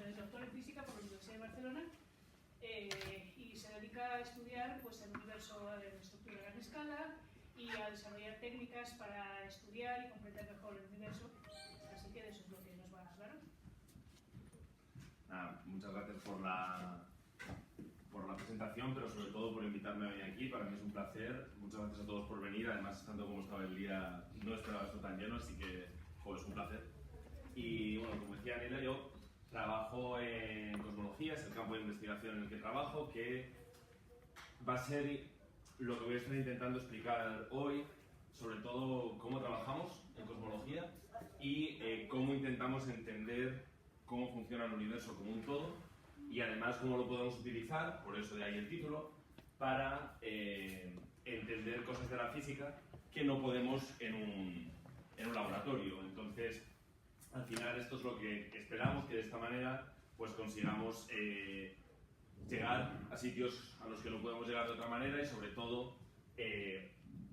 es doctor en física por la Universidad de Barcelona y se dedica a estudiar pues, el universo en estructura a gran escala y a desarrollar técnicas para estudiar y comprender mejor el universo. Así que de eso es lo que nos va a hablar hoy. Muchas gracias por la presentación, pero sobre todo por invitarme a venir aquí. Para mí es un placer. Muchas gracias a todos por venir. Además, tanto como estaba el día, no esperaba esto tan lleno, así que es un placer. Y bueno, como decía Anela, yo trabajo en cosmología, es el campo de investigación en el que trabajo, que va a ser lo que voy a estar intentando explicar hoy, sobre todo cómo trabajamos en cosmología y cómo intentamos entender cómo funciona el universo como un todo y además cómo lo podemos utilizar, por eso de ahí el título, para entender cosas de la física que no podemos en un laboratorio. Entonces, al final esto es lo que esperamos, que de esta manera pues consigamos llegar a sitios a los que no podemos llegar de otra manera y sobre todo,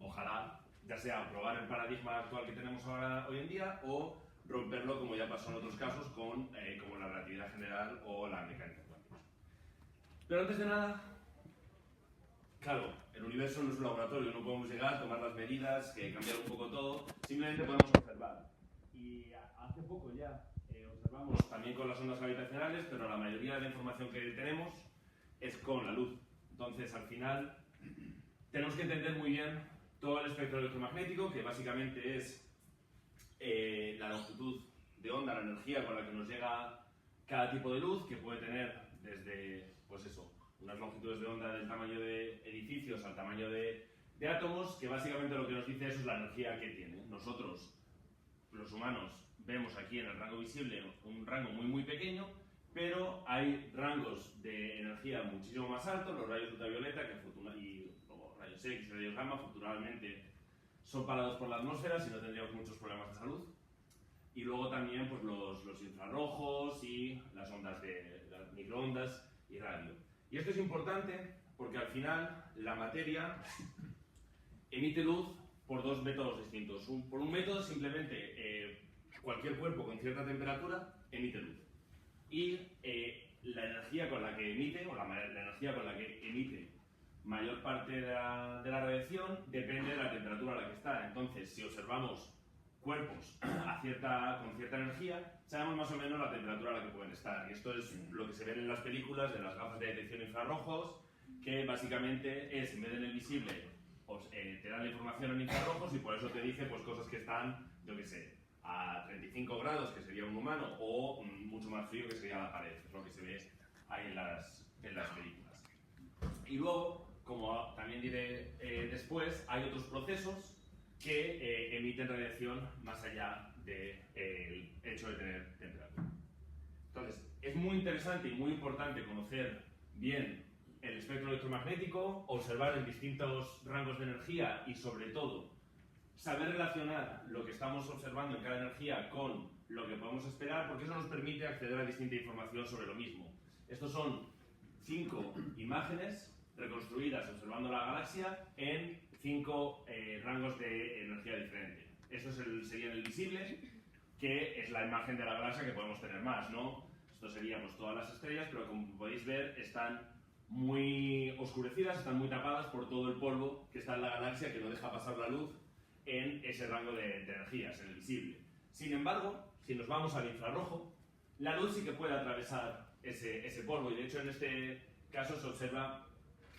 ojalá, ya sea probar el paradigma actual que tenemos ahora hoy en día o romperlo como ya pasó en otros casos con como la relatividad general o la mecánica cuántica. Pero antes de nada, claro, el universo no es un laboratorio, no podemos llegar, tomar las medidas, cambiar un poco todo, simplemente podemos observar. Y hace poco ya observamos también con las ondas gravitacionales, pero la mayoría de la información que tenemos es con la luz. Entonces, al final, tenemos que entender muy bien todo el espectro electromagnético, que básicamente es la longitud de onda, la energía con la que nos llega cada tipo de luz, que puede tener desde, pues eso, unas longitudes de onda del tamaño de edificios al tamaño de átomos, que básicamente lo que nos dice eso es la energía que tiene. Nosotros, los humanos, vemos aquí en el rango visible un rango muy pequeño, pero hay rangos de energía muchísimo más altos, los rayos ultravioleta y los rayos X y rayos gamma, afortunadamente son parados por la atmósfera, si no tendríamos muchos problemas de salud. Y luego también pues, los infrarrojos y las ondas de las microondas y radio. Y esto es importante porque al final la materia emite luz por dos métodos distintos. Por un método simplemente cualquier cuerpo con cierta temperatura emite luz. Y la energía con la que emite, o la energía con la que emite mayor parte de la radiación depende de la temperatura a la que está. Entonces, si observamos cuerpos con cierta energía, sabemos más o menos la temperatura a la que pueden estar. Y esto es lo que se ve en las películas de las gafas de detección infrarrojos, que básicamente es, en vez de en el visible, pues, te dan la información en infrarrojos y por eso te dice pues, cosas que están, yo qué sé, a 35 grados, que sería un humano, o mucho más frío, que sería la pared. Es lo que se ve ahí en las películas. Y luego, como también diré después, hay otros procesos que emiten radiación más allá del hecho de tener temperatura. Entonces, es muy interesante y muy importante conocer bien el espectro electromagnético, observar en distintos rangos de energía y, sobre todo, saber relacionar lo que estamos observando en cada energía con lo que podemos esperar, porque eso nos permite acceder a distinta información sobre lo mismo. Estos son 5 imágenes reconstruidas observando la galaxia en 5 rangos de energía diferente. Esto sería el visible, que es la imagen de la galaxia que podemos tener más, ¿no? Esto sería pues, todas las estrellas, pero como podéis ver están muy oscurecidas, están muy tapadas por todo el polvo que está en la galaxia, que no deja pasar la luz en ese rango de energías, en el visible. Sin embargo, si nos vamos al infrarrojo, la luz sí que puede atravesar ese polvo, y de hecho en este caso se observa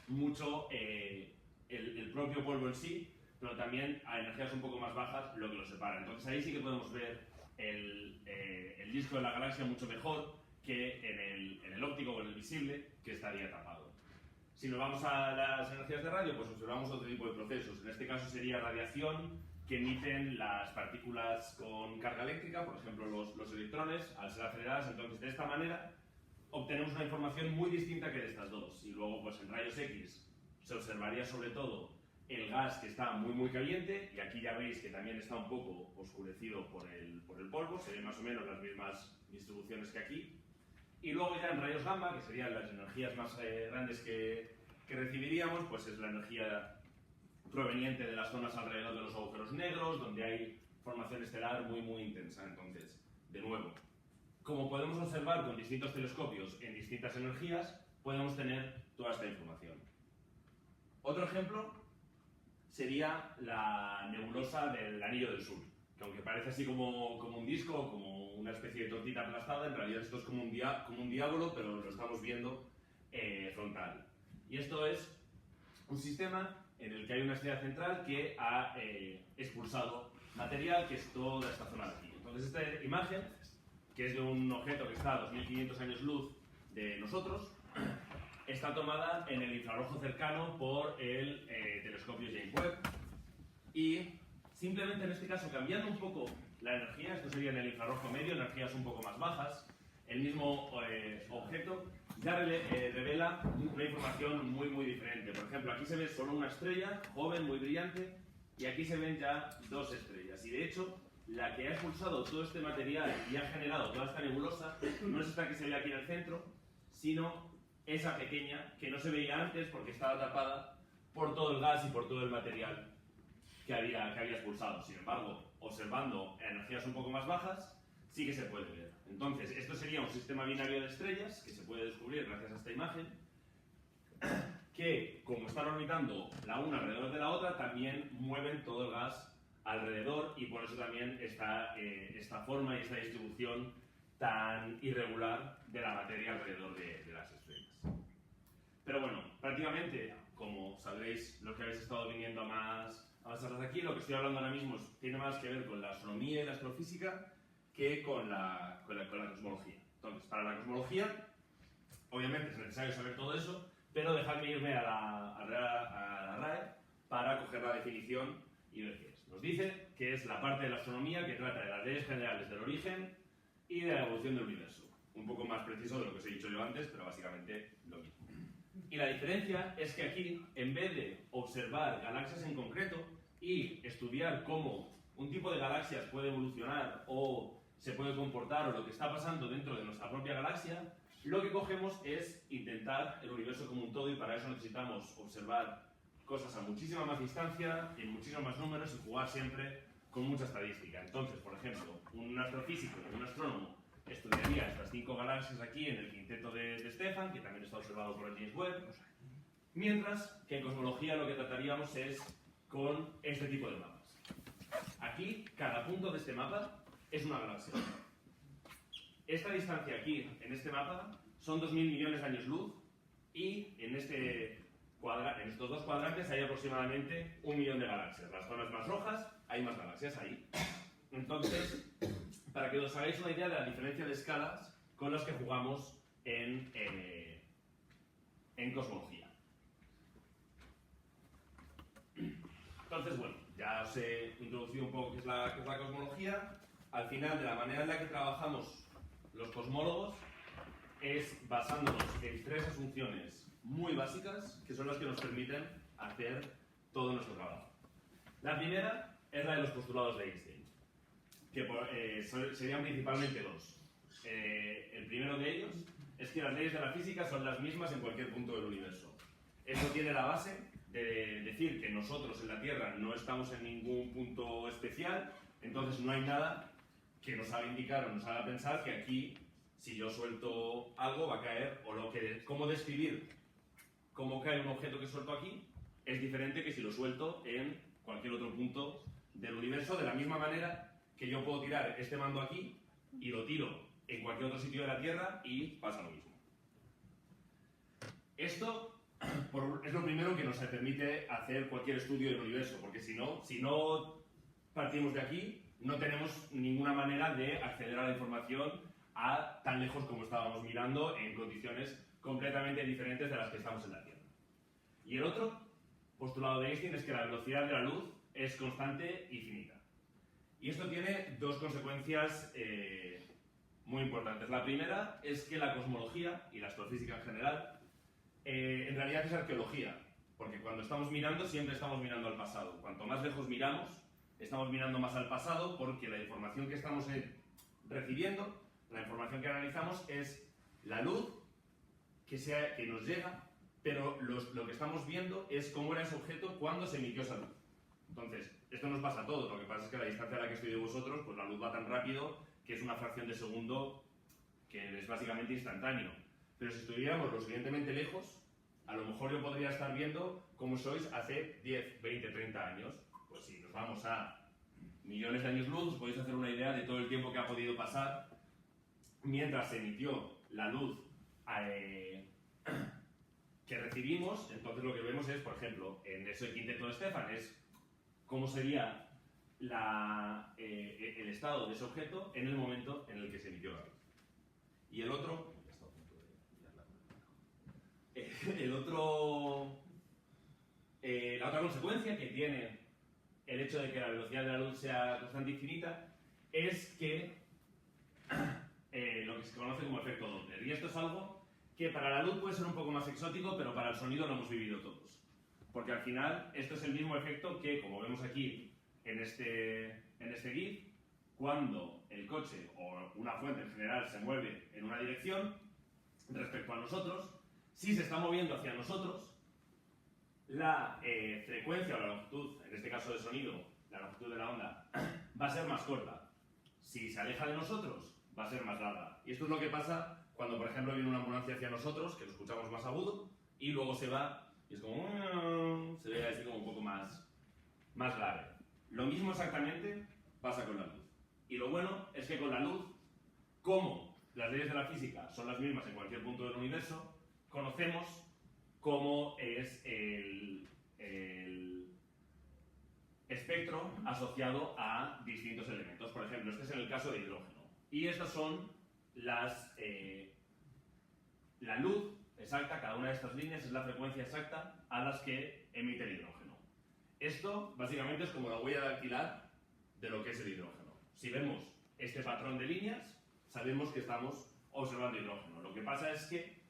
mucho el propio polvo en sí, pero también a energías un poco más bajas lo que lo separa. Entonces ahí sí que podemos ver el disco de la galaxia mucho mejor que en el óptico o en el visible, que estaría tapado. Si nos vamos a las energías de radio, pues observamos otro tipo de procesos. En este caso sería radiación que emiten las partículas con carga eléctrica, por ejemplo los electrones, al ser aceleradas. Entonces, de esta manera obtenemos una información muy distinta que de estas dos. Y luego, pues en rayos X se observaría sobre todo el gas que está muy caliente, y aquí ya veis que también está un poco oscurecido por el polvo, se ven más o menos las mismas distribuciones que aquí. Y luego ya en rayos gamma, que serían las energías más grandes que recibiríamos, pues es la energía proveniente de las zonas alrededor de los agujeros negros, donde hay formación estelar muy intensa. Entonces, de nuevo, como podemos observar con distintos telescopios en distintas energías, podemos tener toda esta información. Otro ejemplo sería la nebulosa del Anillo del Sur, que aunque parece así como un disco, como una especie de tortita aplastada, en realidad esto es como un diábolo, pero lo estamos viendo frontal. Y esto es un sistema en el que hay una estrella central que ha expulsado material, que es toda esta zona de aquí. Entonces esta imagen, que es de un objeto que está a 2500 años luz de nosotros, está tomada en el infrarrojo cercano por el telescopio James Webb, y simplemente en este caso cambiando un poco la energía, esto sería en el infrarrojo medio, energías un poco más bajas, el mismo objeto ya revela una información muy diferente. Por ejemplo, aquí se ve solo una estrella, joven, muy brillante, y aquí se ven ya dos estrellas. Y de hecho, la que ha expulsado todo este material y ha generado toda esta nebulosa no es esta que se ve aquí en el centro, sino esa pequeña que no se veía antes porque estaba tapada por todo el gas y por todo el material que había expulsado. Sin embargo, observando energías un poco más bajas, sí que se puede ver. Entonces, esto sería un sistema binario de estrellas que se puede descubrir gracias a esta imagen, que, como están orbitando la una alrededor de la otra, también mueven todo el gas alrededor, y por eso también está esta forma y esta distribución tan irregular de la materia alrededor de las estrellas. Pero bueno, prácticamente, como sabréis los que habéis estado viniendo a más salas aquí, lo que estoy hablando ahora mismo tiene más que ver con la astronomía y la astrofísica que con la cosmología. Entonces, para la cosmología, obviamente es necesario saber todo eso, pero dejadme irme a la RAE para coger la definición y ver qué es. Nos dice que es la parte de la astronomía que trata de las leyes generales del origen y de la evolución del universo. Un poco más preciso de lo que os he dicho yo antes, pero básicamente lo mismo. Y la diferencia es que aquí, en vez de observar galaxias en concreto y estudiar cómo un tipo de galaxias puede evolucionar o se puede comportar o lo que está pasando dentro de nuestra propia galaxia, lo que cogemos es intentar el universo como un todo, y para eso necesitamos observar cosas a muchísima más distancia, en muchísimos más números, y jugar siempre con mucha estadística. Entonces, por ejemplo, un astrofísico, un astrónomo, estudiaría estas 5 galaxias aquí en el quinteto de Stefan, que también está observado por el James Webb, mientras que en cosmología lo que trataríamos es con este tipo de mapas. Aquí, cada punto de este mapa es una galaxia. Esta distancia aquí, en este mapa, son 2.000 millones de años luz, y en estos dos cuadrantes hay aproximadamente 1 millón de galaxias. Las zonas más rojas, hay más galaxias ahí. Entonces, para que os hagáis una idea de la diferencia de escalas con las que jugamos en cosmología. Entonces, bueno, ya os he introducido un poco qué es la cosmología. Al final, de la manera en la que trabajamos los cosmólogos es basándonos en 3 asunciones muy básicas, que son las que nos permiten hacer todo nuestro trabajo. La primera es la de los postulados de Einstein, que serían principalmente 2. El primero de ellos es que las leyes de la física son las mismas en cualquier punto del universo. Eso tiene la base de decir que nosotros en la Tierra no estamos en ningún punto especial, entonces no hay nada que nos haga indicar o nos haga pensar que aquí, si yo suelto algo, va a caer, o cómo describir cómo cae un objeto que suelto aquí es diferente que si lo suelto en cualquier otro punto del universo, de la misma manera que yo puedo tirar este mando aquí y lo tiro en cualquier otro sitio de la Tierra y pasa lo mismo. Esto es lo primero que nos permite hacer cualquier estudio del universo, porque si no partimos de aquí, no tenemos ninguna manera de acceder a la información a tan lejos como estábamos mirando, en condiciones completamente diferentes de las que estamos en la Tierra. Y el otro postulado de Einstein es que la velocidad de la luz es constante y finita. Y esto tiene 2 consecuencias muy importantes. La primera es que la cosmología y la astrofísica en general en realidad es arqueología, porque cuando estamos mirando siempre estamos mirando al pasado. Cuanto más lejos miramos, estamos mirando más al pasado, porque la información que estamos recibiendo, la información que analizamos es la luz que nos llega, pero lo que estamos viendo es cómo era ese objeto cuando se emitió esa luz. Entonces, esto nos pasa a todos, lo que pasa es que a la distancia a la que estoy de vosotros, pues la luz va tan rápido que es una fracción de segundo que es básicamente instantáneo. Pero si estuviéramos lo suficientemente lejos, a lo mejor yo podría estar viendo cómo sois hace 10, 20, 30 años. Pues si nos vamos a millones de años luz, os podéis hacer una idea de todo el tiempo que ha podido pasar mientras se emitió la luz que recibimos. Entonces lo que vemos es, por ejemplo, en ese quinteto de Stefan, es cómo sería el estado de ese objeto en el momento en el que se emitió la luz. Y la otra consecuencia que tiene el hecho de que la velocidad de la luz sea constante infinita es que lo que se conoce como efecto Doppler. Y esto es algo que para la luz puede ser un poco más exótico, pero para el sonido lo hemos vivido todos. Porque al final esto es el mismo efecto que, como vemos aquí en este GIF, cuando el coche o una fuente en general se mueve en una dirección respecto a nosotros, si se está moviendo hacia nosotros, la frecuencia o la longitud, en este caso de sonido, la longitud de la onda, va a ser más corta. Si se aleja de nosotros, va a ser más larga. Y esto es lo que pasa cuando, por ejemplo, viene una ambulancia hacia nosotros, que lo escuchamos más agudo, y luego se va, y es como... se ve así como un poco más grave. Lo mismo exactamente pasa con la luz. Y lo bueno es que con la luz, como las leyes de la física son las mismas en cualquier punto del universo, conocemos cómo es el espectro asociado a distintos elementos. Por ejemplo, este es en el caso de hidrógeno. Y estas son la luz exacta, cada una de estas líneas es la frecuencia exacta a las que emite el hidrógeno. Esto básicamente es como la huella dactilar de lo que es el hidrógeno. Si vemos este patrón de líneas, sabemos que estamos observando hidrógeno. Lo que pasa es que,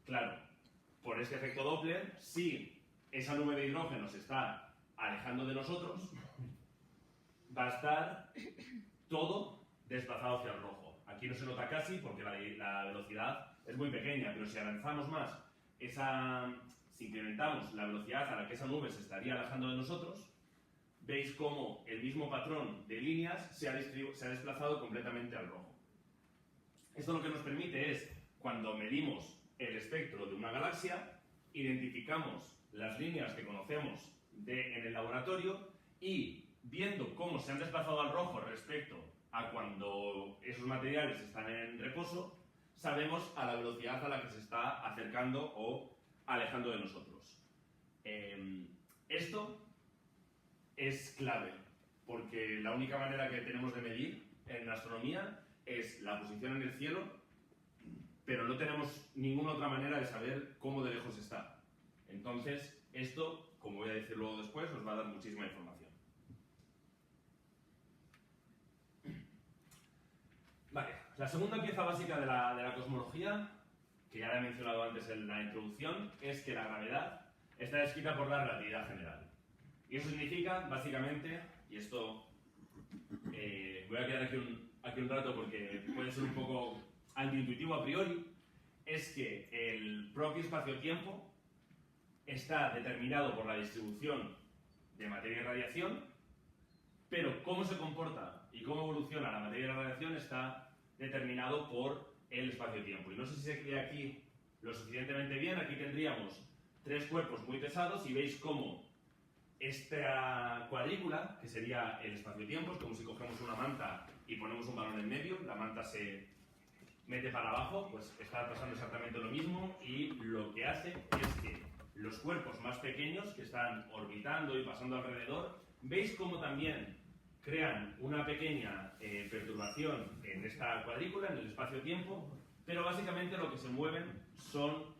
claro, por este efecto Doppler, si esa nube de hidrógeno se está alejando de nosotros, va a estar todo desplazado hacia el rojo. Aquí no se nota casi porque la velocidad es muy pequeña, pero si avanzamos más, si incrementamos la velocidad a la que esa nube se estaría alejando de nosotros, veis cómo el mismo patrón de líneas se ha desplazado completamente al rojo. Esto lo que nos permite es, cuando medimos el espectro de una galaxia, identificamos las líneas que conocemos en el laboratorio y, viendo cómo se han desplazado al rojo respecto a cuando esos materiales están en reposo, sabemos a la velocidad a la que se está acercando o alejando de nosotros. Esto es clave, porque la única manera que tenemos de medir en la astronomía es la posición en el cielo, pero no tenemos ninguna otra manera de saber cómo de lejos está. Entonces, esto, como voy a decir luego después, nos va a dar muchísima información. Vale, la segunda pieza básica de la cosmología, que ya la he mencionado antes en la introducción, es que la gravedad está descrita por la relatividad general. Y eso significa, básicamente, y esto voy a quedar aquí un rato porque puede ser un poco antiintuitivo a priori, es que el propio espacio-tiempo está determinado por la distribución de materia y radiación, pero cómo se comporta y cómo evoluciona la materia y la radiación está determinado por el espacio-tiempo. Y no sé si se ve aquí lo suficientemente bien. Aquí tendríamos tres cuerpos muy pesados y veis cómo esta cuadrícula, que sería el espacio-tiempo, es como si cogemos una manta y ponemos un balón en medio, la manta se mete para abajo, pues está pasando exactamente lo mismo, y lo que hace es que los cuerpos más pequeños que están orbitando y pasando alrededor, veis cómo también crean una pequeña perturbación en esta cuadrícula, en el espacio-tiempo, pero básicamente lo que se mueven son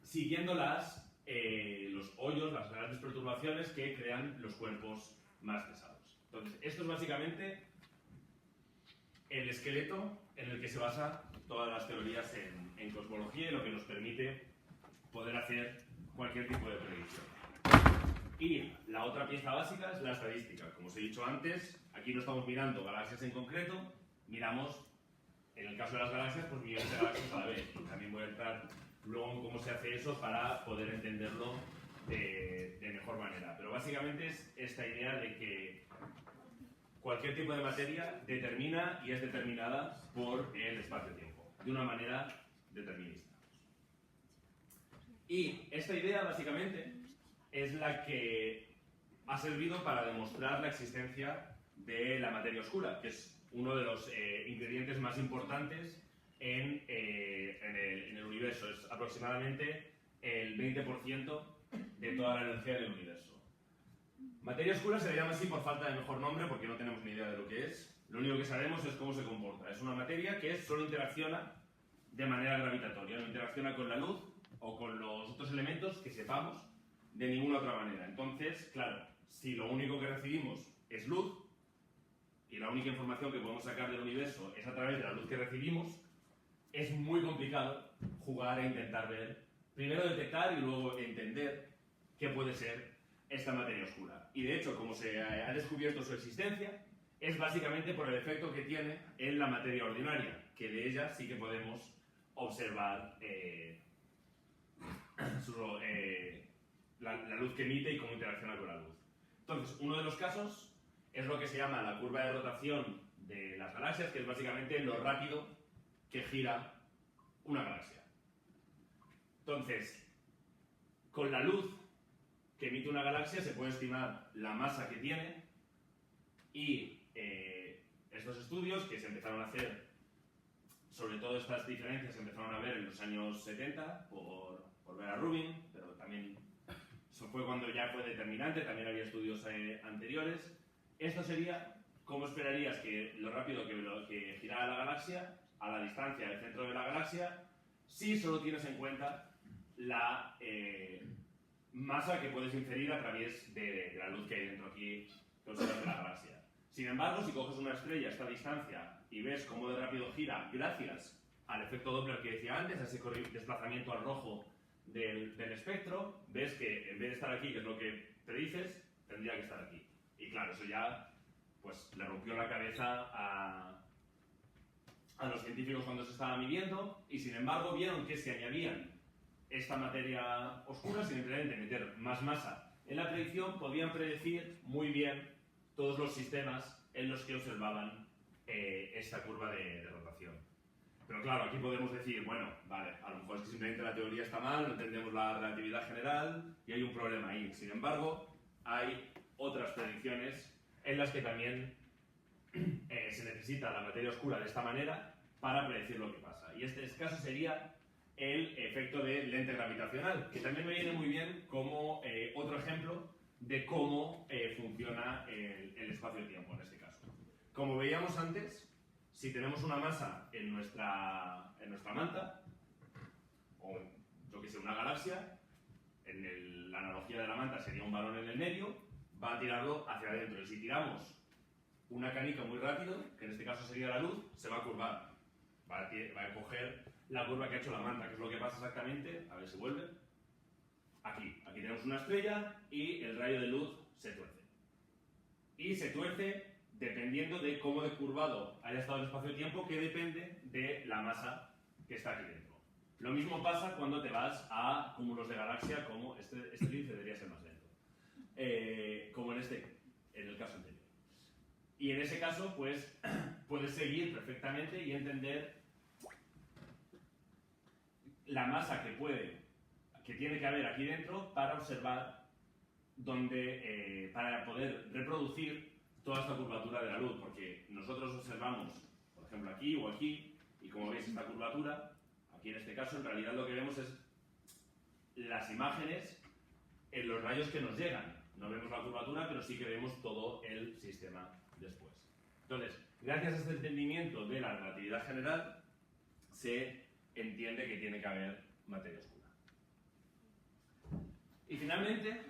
siguiendo los hoyos, las grandes perturbaciones que crean los cuerpos más pesados. Entonces, esto es básicamente el esqueleto en el que se basa todas las teorías en cosmología y lo que nos permite poder hacer cualquier tipo de predicción. Y la otra pieza básica es la estadística. Como os he dicho antes, aquí no estamos mirando galaxias en concreto, miramos, en el caso de las galaxias, pues millones de galaxias a la vez. Y también voy a entrar luego en cómo se hace eso para poder entenderlo de mejor manera. Pero básicamente es esta idea de que cualquier tipo de materia determina y es determinada por el espacio-tiempo, de una manera determinista. Y esta idea, básicamente, es la que ha servido para demostrar la existencia de la materia oscura, que es uno de los ingredientes más importantes en el universo. Es aproximadamente el 20% de toda la energía del universo. Materia oscura se le llama así por falta de mejor nombre, porque no tenemos ni idea de lo que es. Lo único que sabemos es cómo se comporta. Es una materia que solo interacciona de manera gravitatoria, no interacciona con la luz o con los otros elementos que sepamos de ninguna otra manera. Entonces, claro, si lo único que recibimos es luz, y la única información que podemos sacar del universo es a través de la luz que recibimos, es muy complicado jugar e intentar ver, primero detectar y luego entender qué puede ser esta materia oscura. Y de hecho, como se ha descubierto su existencia, es básicamente por el efecto que tiene en la materia ordinaria, que de ella sí que podemos observar la luz que emite y cómo interacciona con la luz. Entonces, uno de los casos es lo que se llama la curva de rotación de las galaxias, que es básicamente lo rápido que gira una galaxia. Entonces, con la luz que emite una galaxia se puede estimar la masa que tiene y estos estudios que se empezaron a hacer, sobre todo estas diferencias se empezaron a ver en los años 70 por Vera Rubin, pero también eso fue cuando ya fue determinante, también había estudios anteriores. Esto sería cómo esperarías que lo rápido que girara la galaxia a la distancia del centro de la galaxia si solo tienes en cuenta la masa que puedes inferir a través de la luz que hay dentro aquí que observas de la galaxia. Sin embargo, si coges una estrella a esta distancia y ves cómo de rápido gira gracias al efecto Doppler que decía antes, a ese desplazamiento al rojo del espectro, ves que en vez de estar aquí, que es lo que te dices, tendría que estar aquí. Y claro, eso ya pues, le rompió la cabeza a los científicos cuando se estaba midiendo, y sin embargo vieron que si añadían esta materia oscura, simplemente meter más masa en la predicción, podían predecir muy bien todos los sistemas en los que observaban esta curva de rotación. Pero claro, aquí podemos decir, bueno, vale, a lo mejor es que simplemente la teoría está mal, no entendemos la relatividad general y hay un problema ahí. Sin embargo, hay otras predicciones en las que también se necesita la materia oscura de esta manera para predecir lo que pasa. Y este caso sería el efecto de lente gravitacional, que también me viene muy bien como otro ejemplo de cómo funciona el espacio-tiempo en este caso. Como veíamos antes, si tenemos una masa en nuestra manta, o yo que sé, una galaxia, la analogía de la manta sería un balón en el medio, va a tirarlo hacia adentro. Y si tiramos una canica muy rápido, que en este caso sería la luz, se va a curvar. Va a coger la curva que ha hecho la manta, que es lo que pasa exactamente, a ver si vuelve. Aquí tenemos una estrella y el rayo de luz se tuerce. Y se tuerce dependiendo de cómo de curvado haya estado el espacio-tiempo, que depende de la masa que está aquí dentro. Lo mismo pasa cuando te vas a cúmulos de galaxia, como este índice debería ser más lento, como en el caso anterior. Y en ese caso, pues, puedes seguir perfectamente y entender la masa que tiene que haber aquí dentro para observar para poder reproducir toda esta curvatura de la luz, porque nosotros observamos, por ejemplo, aquí o aquí, y como veis esta curvatura, aquí en este caso, en realidad lo que vemos es las imágenes en los rayos que nos llegan. No vemos la curvatura, pero sí que vemos todo el sistema después. Entonces, gracias a este entendimiento de la relatividad general, se entiende que tiene que haber materia oscura. Y finalmente,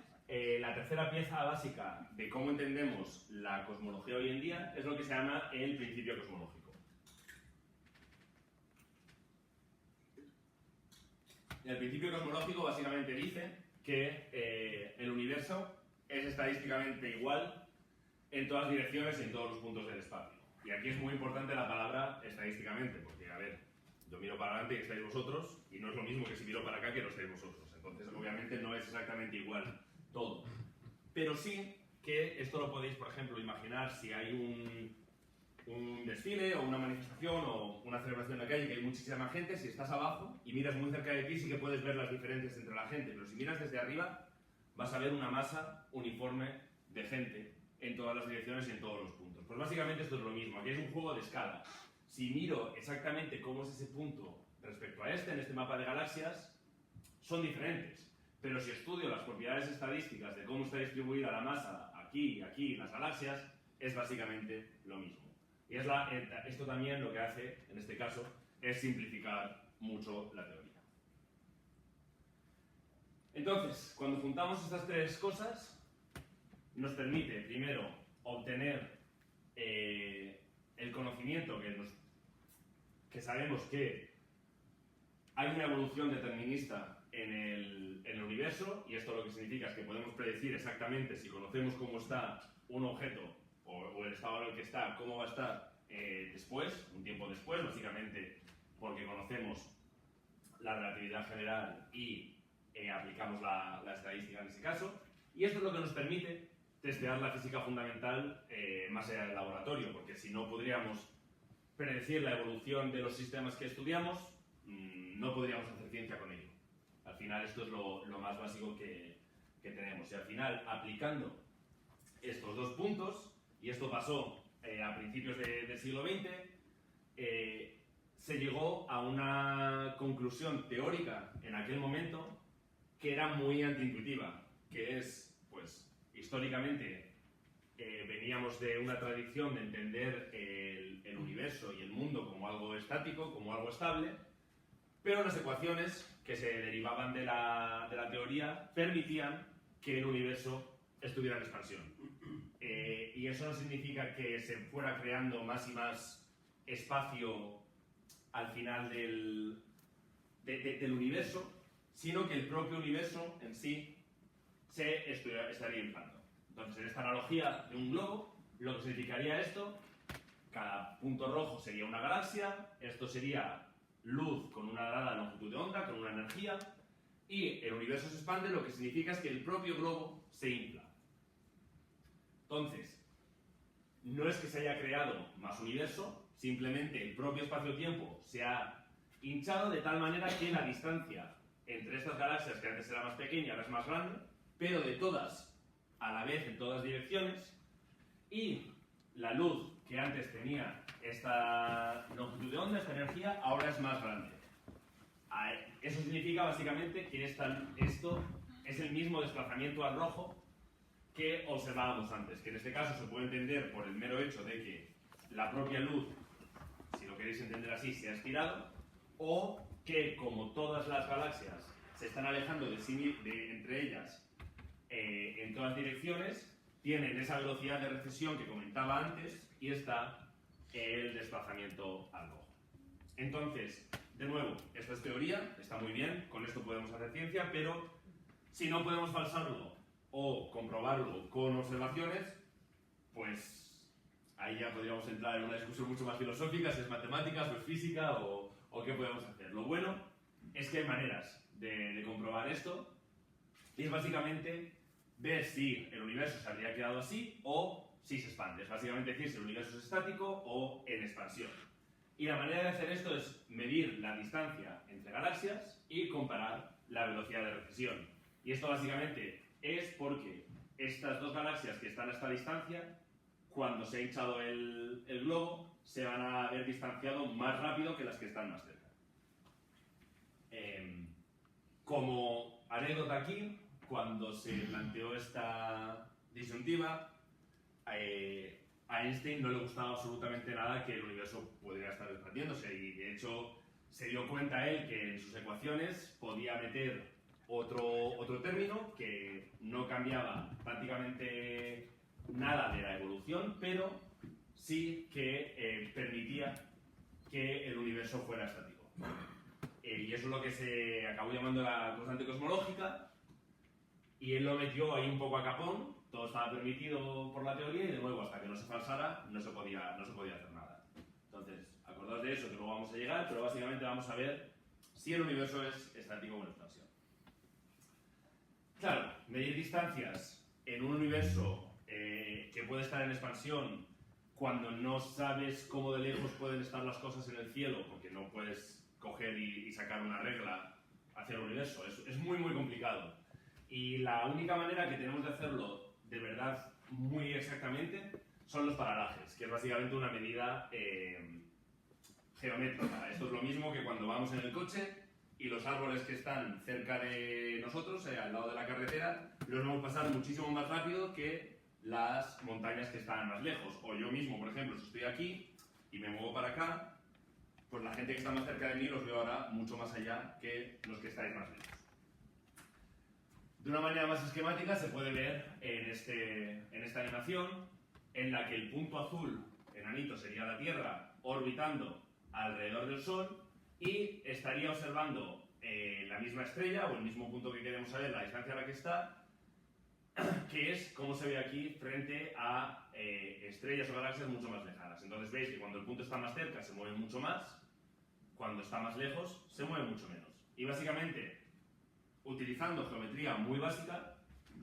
la tercera pieza básica de cómo entendemos la cosmología hoy en día es lo que se llama el principio cosmológico. El principio cosmológico básicamente dice que el universo es estadísticamente igual en todas las direcciones y en todos los puntos del espacio. Y aquí es muy importante la palabra estadísticamente, porque, a ver, yo miro para adelante y estáis vosotros, y no es lo mismo que si miro para acá que no estáis vosotros. Entonces, obviamente, no es exactamente igual todo. Pero sí que esto lo podéis, por ejemplo, imaginar si hay un desfile o una manifestación o una celebración en la calle que hay muchísima gente. Si estás abajo y miras muy cerca de ti, sí que puedes ver las diferencias entre la gente, pero si miras desde arriba vas a ver una masa uniforme de gente en todas las direcciones y en todos los puntos. Pues básicamente esto es lo mismo, aquí es un juego de escala. Si miro exactamente cómo es ese punto respecto a en este mapa de galaxias, son diferentes. Pero si estudio las propiedades estadísticas de cómo está distribuida la masa aquí y aquí en las galaxias, es básicamente lo mismo. Y esto también lo que hace, en este caso, es simplificar mucho la teoría. Entonces, cuando juntamos estas tres cosas, nos permite, primero, obtener el conocimiento que sabemos que hay una evolución determinista en el universo, y esto lo que significa es que podemos predecir exactamente, si conocemos cómo está un objeto o el estado en el que está, cómo va a estar después, un tiempo después, básicamente porque conocemos la relatividad general y aplicamos la estadística en ese caso. Y esto es lo que nos permite testear la física fundamental más allá del laboratorio, porque si no podríamos predecir la evolución de los sistemas que estudiamos, no podríamos hacer ciencia con ello. Al final esto es lo más básico que tenemos. Y al final, aplicando estos dos puntos, y esto pasó a principios del siglo XX, se llegó a una conclusión teórica en aquel momento que era muy antiintuitiva, que es, pues, históricamente veníamos de una tradición de entender el universo y el mundo como algo estático, como algo estable, pero las ecuaciones que se derivaban de la teoría permitían que el universo estuviera en expansión. Y eso no significa que se fuera creando más y más espacio al final del universo, sino que el propio universo en sí se estaría inflando. Entonces, en esta analogía de un globo, lo que significaría esto, cada punto rojo sería una galaxia, esto sería luz con una dada longitud de onda, con una energía, y el universo se expande, lo que significa es que el propio globo se infla. Entonces, no es que se haya creado más universo, simplemente el propio espacio-tiempo se ha hinchado de tal manera que la distancia entre estas galaxias, que antes era más pequeña, ahora es más grande, pero de todas a la vez en todas direcciones, y la luz que antes tenía esta longitud de onda, esta energía, ahora es más grande. Eso significa básicamente que esto es el mismo desplazamiento al rojo que observábamos antes, que en este caso se puede entender por el mero hecho de que la propia luz, si lo queréis entender así, se ha estirado, o que como todas las galaxias se están alejando entre ellas en todas direcciones, tienen esa velocidad de recesión que comentaba antes y está el desplazamiento al rojo. Entonces, de nuevo, esta es teoría, está muy bien, con esto podemos hacer ciencia, pero si no podemos falsarlo o comprobarlo con observaciones, pues ahí ya podríamos entrar en una discusión mucho más filosófica, si es matemáticas o es física o qué podemos hacer. Lo bueno es que hay maneras de comprobar esto, y es básicamente ver si el universo se habría quedado así o si se expande. Es básicamente decir si el universo es estático o en expansión. Y la manera de hacer esto es medir la distancia entre galaxias y comparar la velocidad de recesión. Y esto básicamente es porque estas dos galaxias que están a esta distancia, cuando se ha hinchado el globo, se van a haber distanciado más rápido que las que están más cerca. Como anécdota aquí, cuando se planteó esta disyuntiva, a Einstein no le gustaba absolutamente nada que el universo pudiera estar expandiéndose, y de hecho se dio cuenta él que en sus ecuaciones podía meter otro término que no cambiaba prácticamente nada de la evolución, pero sí que permitía que el universo fuera estático. Y eso es lo que se acabó llamando la constante cosmológica, y él lo metió ahí un poco a capón. Todo estaba permitido por la teoría, y de nuevo, hasta que no se falsara, no se podía hacer nada. Entonces, acordaos de eso, que luego vamos a llegar, pero básicamente vamos a ver si el universo es estático o en expansión. Claro, medir distancias en un universo que puede estar en expansión cuando no sabes cómo de lejos pueden estar las cosas en el cielo, porque no puedes coger y sacar una regla hacia el universo. Es muy, muy complicado. Y la única manera que tenemos de hacerlo de verdad muy exactamente son los paralajes, que es básicamente una medida geométrica. Esto es lo mismo que cuando vamos en el coche y los árboles que están cerca de nosotros, al lado de la carretera, los vemos pasar muchísimo más rápido que las montañas que están más lejos. O yo mismo, por ejemplo, si estoy aquí y me muevo para acá, pues la gente que está más cerca de mí los veo ahora mucho más allá que los que estáis más lejos. De una manera más esquemática se puede ver en esta animación en la que el punto azul, enanito, sería la Tierra orbitando alrededor del Sol y estaría observando la misma estrella o el mismo punto que queremos saber, la distancia a la que está, que es como se ve aquí frente a estrellas o galaxias mucho más lejanas. Entonces veis que cuando el punto está más cerca se mueve mucho más, cuando está más lejos se mueve mucho menos. Y básicamente, utilizando geometría muy básica,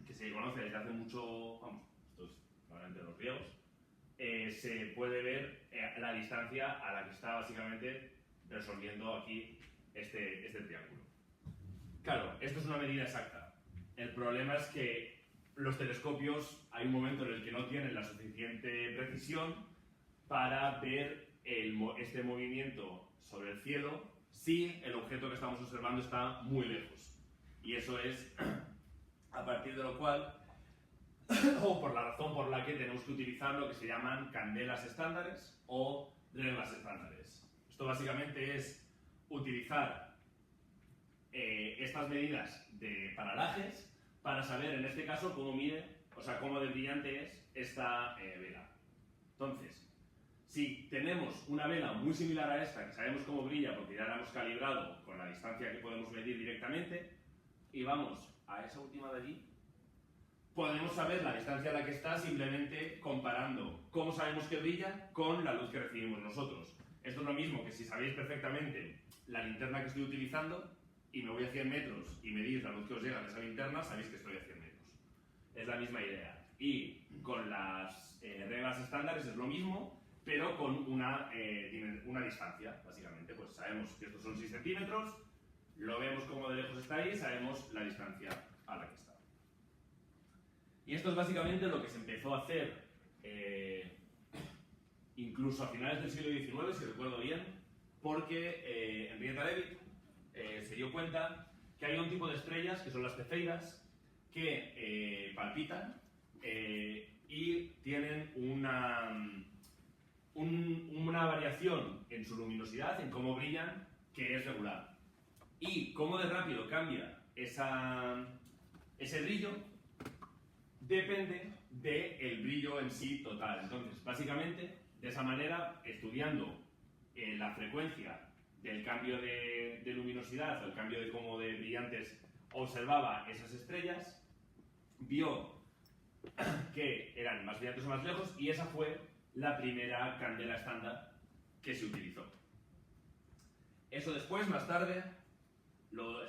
que se conoce desde hace mucho, vamos, esto es probablemente los griegos, se puede ver la distancia a la que está básicamente resolviendo aquí este triángulo. Claro, esto es una medida exacta. El problema es que los telescopios hay un momento en el que no tienen la suficiente precisión para ver este movimiento sobre el cielo si el objeto que estamos observando está muy lejos. Y eso es a partir de lo cual, o por la razón por la que tenemos que utilizar lo que se llaman candelas estándares o reglas estándares. Esto básicamente es utilizar estas medidas de paralajes para saber en este caso cómo mide, o sea, cómo de brillante es esta vela. Entonces, si tenemos una vela muy similar a esta, que sabemos cómo brilla porque ya la hemos calibrado con la distancia que podemos medir directamente, y vamos a esa última de allí, podemos saber la distancia a la que está simplemente comparando cómo sabemos que brilla con la luz que recibimos nosotros. Esto es lo mismo que si sabéis perfectamente la linterna que estoy utilizando y me voy a 100 metros y medís la luz que os llega de esa linterna, sabéis que estoy a 100 metros. Es la misma idea. Y con las reglas estándares es lo mismo, pero con una distancia, básicamente. Pues sabemos que estos son 6 centímetros, lo vemos como de lejos está ahí, sabemos la distancia a la que está. Y esto es básicamente lo que se empezó a hacer incluso a finales del siglo XIX, si recuerdo bien, porque Henrietta Leavitt se dio cuenta que hay un tipo de estrellas, que son las cefeidas, que palpitan y tienen una variación en su luminosidad, en cómo brillan, que es regular. Y cómo de rápido cambia ese brillo depende del brillo en sí total. Entonces, básicamente, de esa manera, estudiando la frecuencia del cambio de luminosidad o el cambio de cómo de brillantes observaba esas estrellas, vio que eran más brillantes o más lejos y esa fue la primera candela estándar que se utilizó. Eso después, más tarde,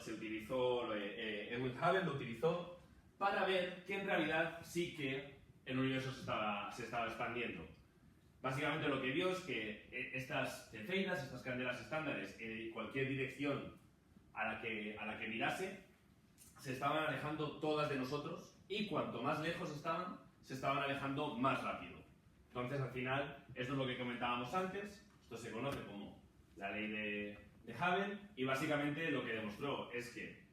se utilizó, Edwin Hubble lo utilizó para ver que en realidad sí que el universo se estaba expandiendo. Básicamente lo que vio es que estas cefeidas, estas candelas estándares, en cualquier dirección a la que mirase, se estaban alejando todas de nosotros y cuanto más lejos estaban, se estaban alejando más rápido. Entonces, al final, esto es lo que comentábamos antes, esto se conoce como la ley de Hubble, y básicamente lo que demostró es que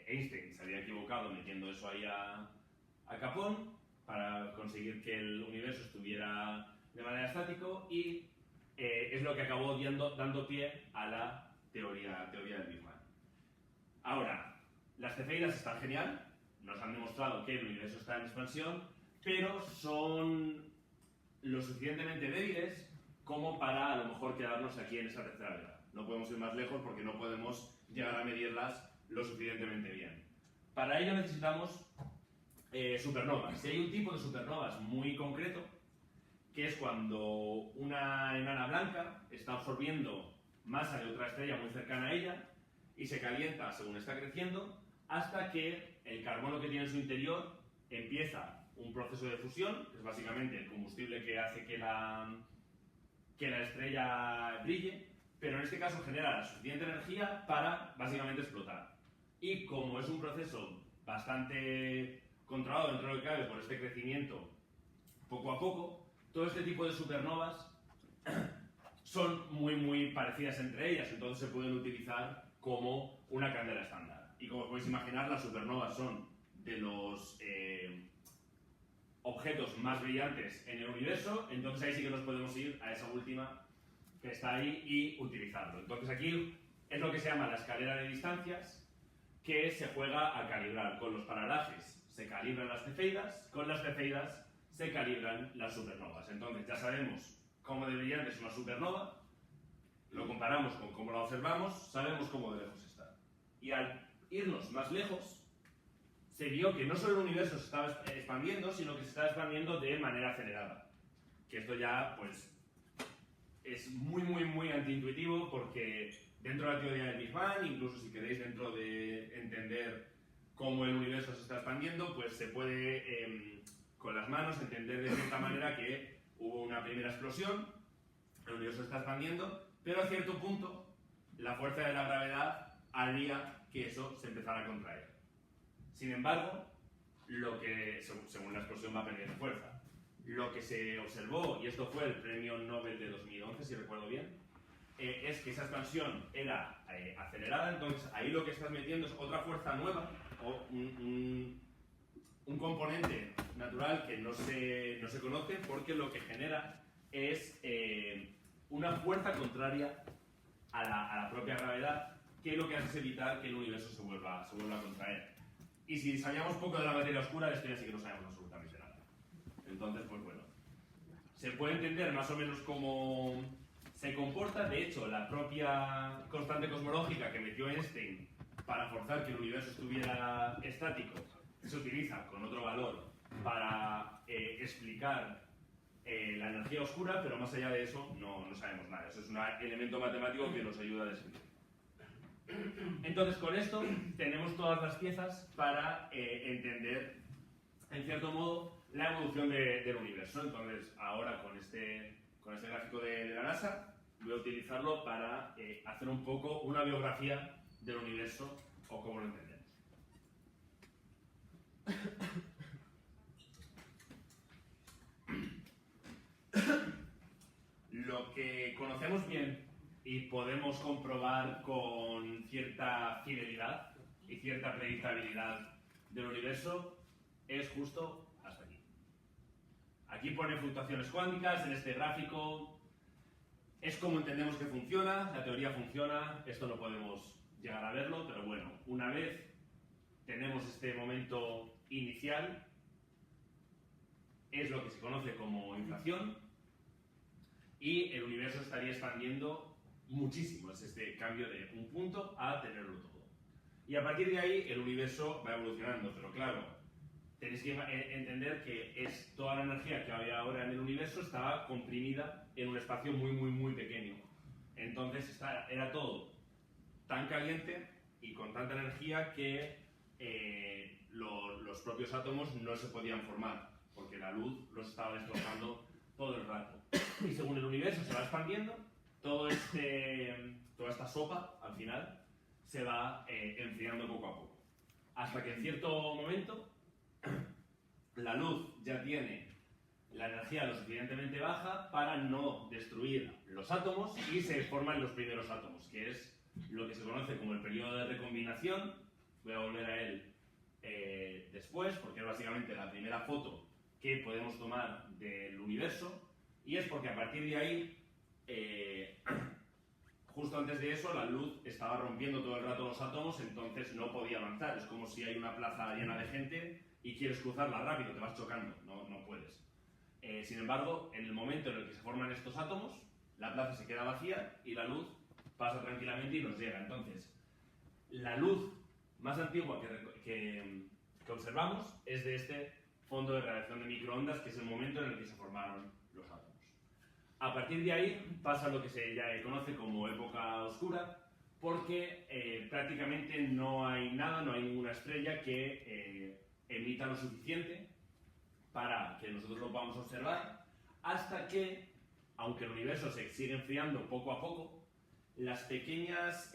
Einstein se había equivocado metiendo eso ahí a Capón para conseguir que el universo estuviera de manera estático y es lo que acabó dando pie a la teoría del Big Bang. Ahora, las cefeidas están genial, nos han demostrado que el universo está en expansión, pero son lo suficientemente débiles como para a lo mejor quedarnos aquí en esa tercera vela. No podemos ir más lejos porque no podemos llegar a medirlas lo suficientemente bien. Para ello necesitamos supernovas. Y hay un tipo de supernovas muy concreto, que es cuando una enana blanca está absorbiendo masa de otra estrella muy cercana a ella y se calienta según está creciendo hasta que el carbono que tiene en su interior empieza un proceso de fusión, que es básicamente el combustible que hace que la estrella brille, pero en este caso genera la suficiente energía para básicamente explotar. Y como es un proceso bastante controlado dentro de lo que cabe por este crecimiento poco a poco, todo este tipo de supernovas son muy parecidas entre ellas, entonces se pueden utilizar como una candela estándar. Y como podéis imaginar, las supernovas son de los objetos más brillantes en el universo, entonces ahí sí que nos podemos ir a esa última que está ahí y utilizarlo. Entonces aquí es lo que se llama la escalera de distancias, que se juega a calibrar. Con los paralajes se calibran las cefeidas, con las cefeidas se calibran las supernovas. Entonces ya sabemos cómo de brillante es una supernova, lo comparamos con cómo la observamos, sabemos cómo de lejos está. Y al irnos más lejos, se vio que no solo el universo se estaba expandiendo, sino que se estaba expandiendo de manera acelerada. Que esto ya, pues, es muy antiintuitivo, porque dentro de la teoría del Big Bang, incluso si queréis dentro de entender cómo el universo se está expandiendo, pues se puede con las manos entender de cierta manera que hubo una primera explosión, el universo se está expandiendo, pero a cierto punto la fuerza de la gravedad haría que eso se empezara a contraer. Sin embargo, lo que, según la explosión va perdiendo fuerza, lo que se observó, y esto fue el premio Nobel de 2011, si recuerdo bien, es que esa expansión era acelerada, entonces ahí lo que estás metiendo es otra fuerza nueva, o un componente natural que no se conoce, porque lo que genera es una fuerza contraria a la propia gravedad, que lo que hace es evitar que el universo se vuelva a contraer. Y si sabíamos poco de la materia oscura, de esto ya sí que no sabemos absolutamente nada. Entonces, pues bueno, se puede entender más o menos cómo se comporta. De hecho, la propia constante cosmológica que metió Einstein para forzar que el universo estuviera estático se utiliza con otro valor para explicar la energía oscura, pero más allá de eso no sabemos nada. Eso es un elemento matemático que nos ayuda a describir. Entonces, con esto tenemos todas las piezas para entender, en cierto modo, la evolución del universo. Entonces, ahora con este gráfico de la NASA, voy a utilizarlo para hacer un poco una biografía del universo o cómo lo entendemos. Lo que conocemos bien y podemos comprobar con cierta fidelidad y cierta predictabilidad del universo es justo hasta aquí. Aquí pone fluctuaciones cuánticas en este gráfico. Es como entendemos que funciona, la teoría funciona, esto no podemos llegar a verlo, pero bueno, una vez tenemos este momento inicial, es lo que se conoce como inflación, y el universo estaría expandiendo muchísimo. Es este cambio de un punto a tenerlo todo. Y a partir de ahí el universo va evolucionando, pero claro, tenéis que entender que es toda la energía que había ahora en el universo estaba comprimida en un espacio muy pequeño. Entonces era todo tan caliente y con tanta energía que los propios átomos no se podían formar, porque la luz los estaba destrozando todo el rato. Y según el universo se va expandiendo, toda esta sopa, al final, se va enfriando poco a poco. Hasta que en cierto momento, la luz ya tiene la energía lo suficientemente baja para no destruir los átomos y se forman los primeros átomos, que es lo que se conoce como el periodo de recombinación. Voy a volver a él después, porque es básicamente la primera foto que podemos tomar del universo, y es porque a partir de ahí, justo antes de eso, la luz estaba rompiendo todo el rato los átomos, entonces no podía avanzar. Es como si hay una plaza llena de gente y quieres cruzarla rápido, te vas chocando, no puedes. Sin embargo, en el momento en el que se forman estos átomos, la plaza se queda vacía y la luz pasa tranquilamente y nos llega. Entonces, la luz más antigua que observamos es de este fondo de radiación de microondas, que es el momento en el que se formaron los átomos. A partir de ahí pasa lo que se ya conoce como época oscura, porque prácticamente no hay nada, no hay ninguna estrella que emita lo suficiente para que nosotros lo podamos observar, hasta que, aunque el universo se sigue enfriando poco a poco, las pequeñas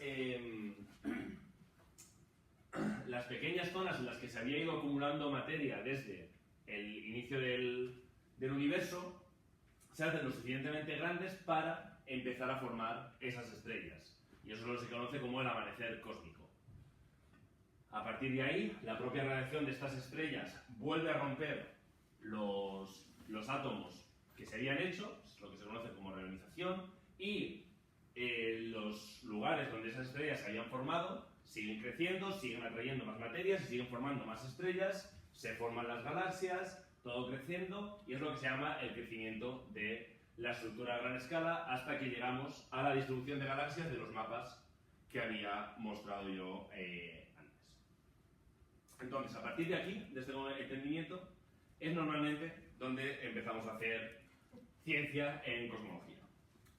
zonas en las que se había ido acumulando materia desde el inicio del universo se hacen lo suficientemente grandes para empezar a formar esas estrellas. Y eso es lo que se conoce como el amanecer cósmico. A partir de ahí, la propia radiación de estas estrellas vuelve a romper los átomos que se habían hecho, es lo que se conoce como reionización, y los lugares donde esas estrellas se habían formado siguen creciendo, siguen atrayendo más materias, siguen formando más estrellas, se forman las galaxias, todo creciendo, y es lo que se llama el crecimiento de la estructura a gran escala, hasta que llegamos a la distribución de galaxias de los mapas que había mostrado yo antes. Entonces, a partir de aquí, de este entendimiento, es normalmente donde empezamos a hacer ciencia en cosmología.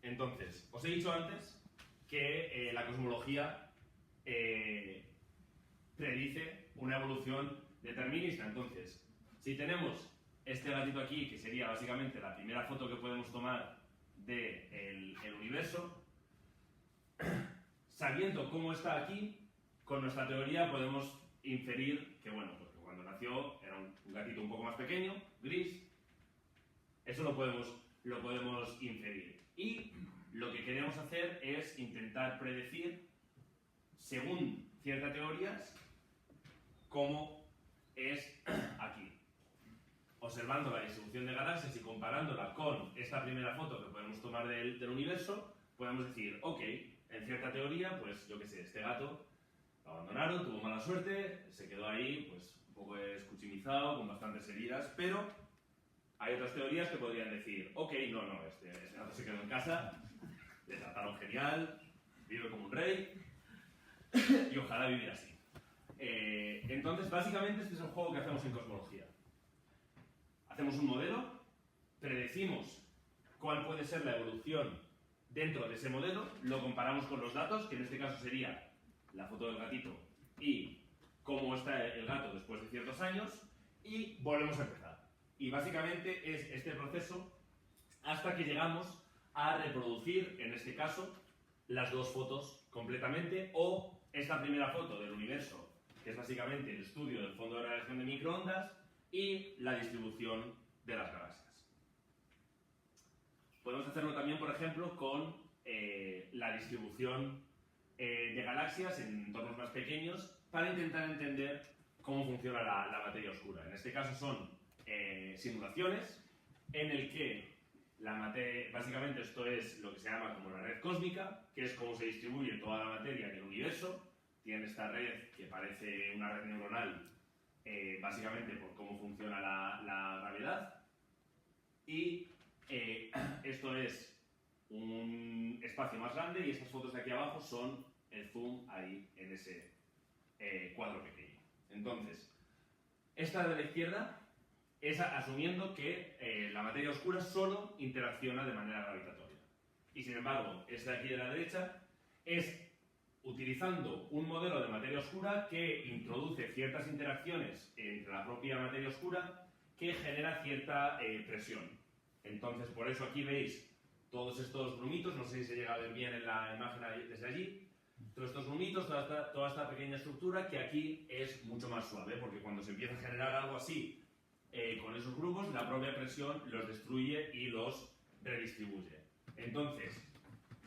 Entonces, os he dicho antes que la cosmología predice una evolución determinista. Entonces, si tenemos este gatito aquí, que sería básicamente la primera foto que podemos tomar del universo, sabiendo cómo está aquí, con nuestra teoría podemos inferir que, bueno, pues que cuando nació era un gatito un poco más pequeño, gris. Eso lo podemos inferir. Y lo que queremos hacer es intentar predecir, según ciertas teorías, cómo es aquí. Observando la distribución de galaxias y comparándola con esta primera foto que podemos tomar del universo, podemos decir, ok, en cierta teoría, pues yo qué sé, este gato lo abandonaron, tuvo mala suerte, se quedó ahí, pues un poco escuchimizado, con bastantes heridas, pero hay otras teorías que podrían decir, ok, no, este gato se quedó en casa, le trataron genial, vive como un rey, y ojalá viviera así. Entonces, básicamente, este es el juego que hacemos en cosmología. Hacemos un modelo, predecimos cuál puede ser la evolución dentro de ese modelo, lo comparamos con los datos, que en este caso sería la foto del gatito y cómo está el gato después de ciertos años, y volvemos a empezar. Y básicamente es este proceso hasta que llegamos a reproducir, en este caso, las dos fotos completamente, o esta primera foto del universo, que es básicamente el estudio del fondo de radiación de microondas, y la distribución de las galaxias. Podemos hacerlo también, por ejemplo, con la distribución de galaxias en entornos más pequeños para intentar entender cómo funciona la materia oscura. En este caso son simulaciones en el que básicamente esto es lo que se llama como la red cósmica, que es cómo se distribuye toda la materia en el universo. Tiene esta red que parece una red neuronal, básicamente por cómo funciona la gravedad, y esto es un espacio más grande, y estas fotos de aquí abajo son el zoom ahí en ese cuadro pequeño. Entonces, esta de la izquierda es asumiendo que la materia oscura solo interacciona de manera gravitatoria, y sin embargo, esta de aquí de la derecha es utilizando un modelo de materia oscura que introduce ciertas interacciones entre la propia materia oscura que genera cierta presión. Entonces, por eso aquí veis todos estos grumitos, no sé si se llega a ver bien en la imagen desde allí, todos estos grumitos, toda esta pequeña estructura que aquí es mucho más suave, porque cuando se empieza a generar algo así con esos grupos, la propia presión los destruye y los redistribuye. Entonces,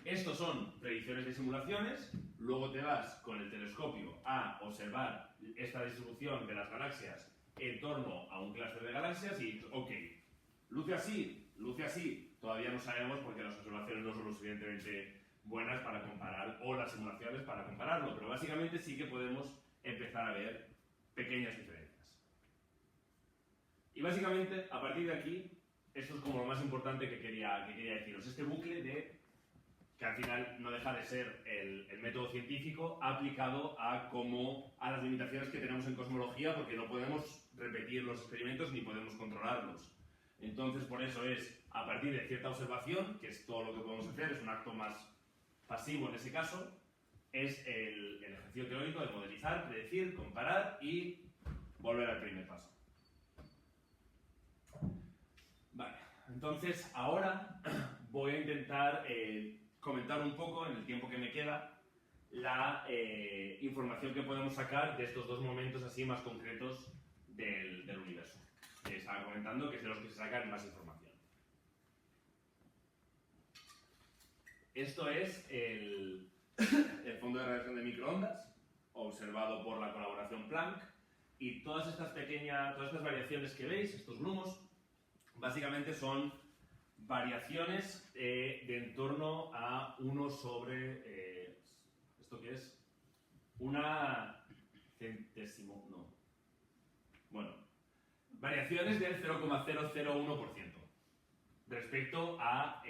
estos son predicciones de simulaciones. Luego te vas con el telescopio a observar esta distribución de las galaxias en torno a un clúster de galaxias y dices, ok, luce así, todavía no sabemos porque las observaciones no son lo suficientemente buenas para comparar, o las simulaciones para compararlo, pero básicamente sí que podemos empezar a ver pequeñas diferencias. Y básicamente, a partir de aquí, esto es como lo más importante que quería deciros, este bucle que al final no deja de ser el método científico aplicado a las limitaciones que tenemos en cosmología, porque no podemos repetir los experimentos ni podemos controlarlos. Entonces, por eso es a partir de cierta observación, que es todo lo que podemos hacer, es un acto más pasivo en ese caso, es el ejercicio teórico de modelizar, predecir, comparar y volver al primer paso. Entonces, ahora voy a intentar comentar un poco, en el tiempo que me queda, la información que podemos sacar de estos dos momentos así más concretos del universo. Que estaba comentando que es de los que se sacan más información. Esto es el fondo de radiación de microondas, observado por la colaboración Planck, y todas estas variaciones que veis, estos grumos, básicamente son variaciones de en torno a 1 sobre... ¿esto qué es? Una centésimo... no. Bueno, variaciones del 0,001% respecto a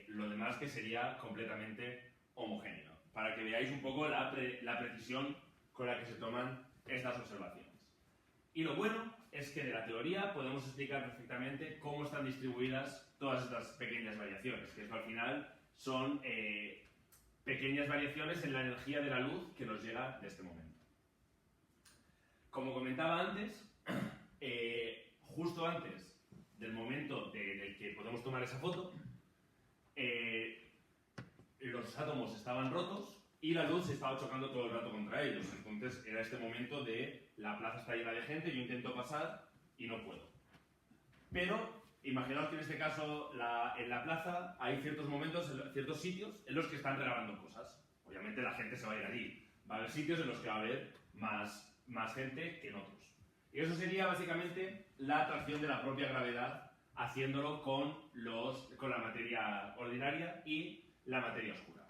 lo demás que sería completamente homogéneo, para que veáis un poco la precisión con la que se toman estas observaciones. Y lo bueno es que de la teoría podemos explicar perfectamente cómo están distribuidas todas estas pequeñas variaciones, que esto al final son pequeñas variaciones en la energía de la luz que nos llega de este momento. Como comentaba antes, justo antes del momento en el que podemos tomar esa foto, los átomos estaban rotos y la luz se estaba chocando todo el rato contra ellos. Entonces era este momento de la plaza está llena de gente, yo intento pasar y no puedo. Pero imaginaos que en este caso en la plaza hay ciertos momentos, ciertos sitios en los que están regalando cosas. Obviamente la gente se va a ir allí. Va a haber sitios en los que va a haber más gente que en otros. Y eso sería básicamente la atracción de la propia gravedad, haciéndolo con la materia ordinaria y la materia oscura.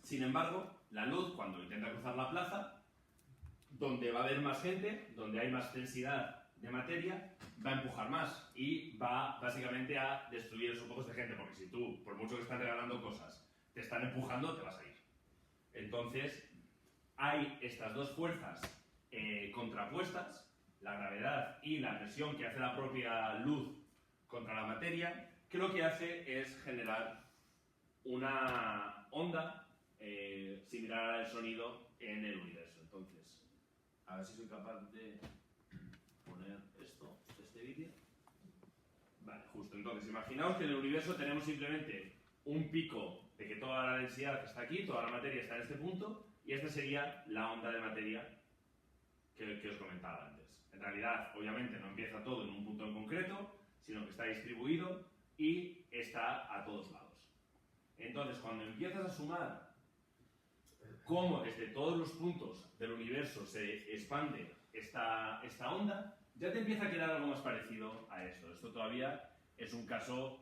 Sin embargo, la luz, cuando intenta cruzar la plaza, donde va a haber más gente, donde hay más densidad de materia, va a empujar más y va básicamente a destruir esos pocos de gente, porque si tú, por mucho que están regalando cosas, te están empujando, te vas a ir. Entonces, hay estas dos fuerzas contrapuestas, la gravedad y la presión que hace la propia luz contra la materia, que lo que hace es generar una onda similar al sonido en el universo. Entonces, a ver si soy capaz de poner este vídeo. Vale, justo. Entonces, imaginaos que en el universo tenemos simplemente un pico de que toda la densidad está aquí, toda la materia está en este punto, y esta sería la onda de materia que os comentaba antes. En realidad, obviamente, no empieza todo en un punto en concreto, sino que está distribuido y está a todos lados. Entonces, cuando empiezas a sumar cómo desde todos los puntos del universo se expande esta onda, ya te empieza a quedar algo más parecido a esto. Esto todavía es un caso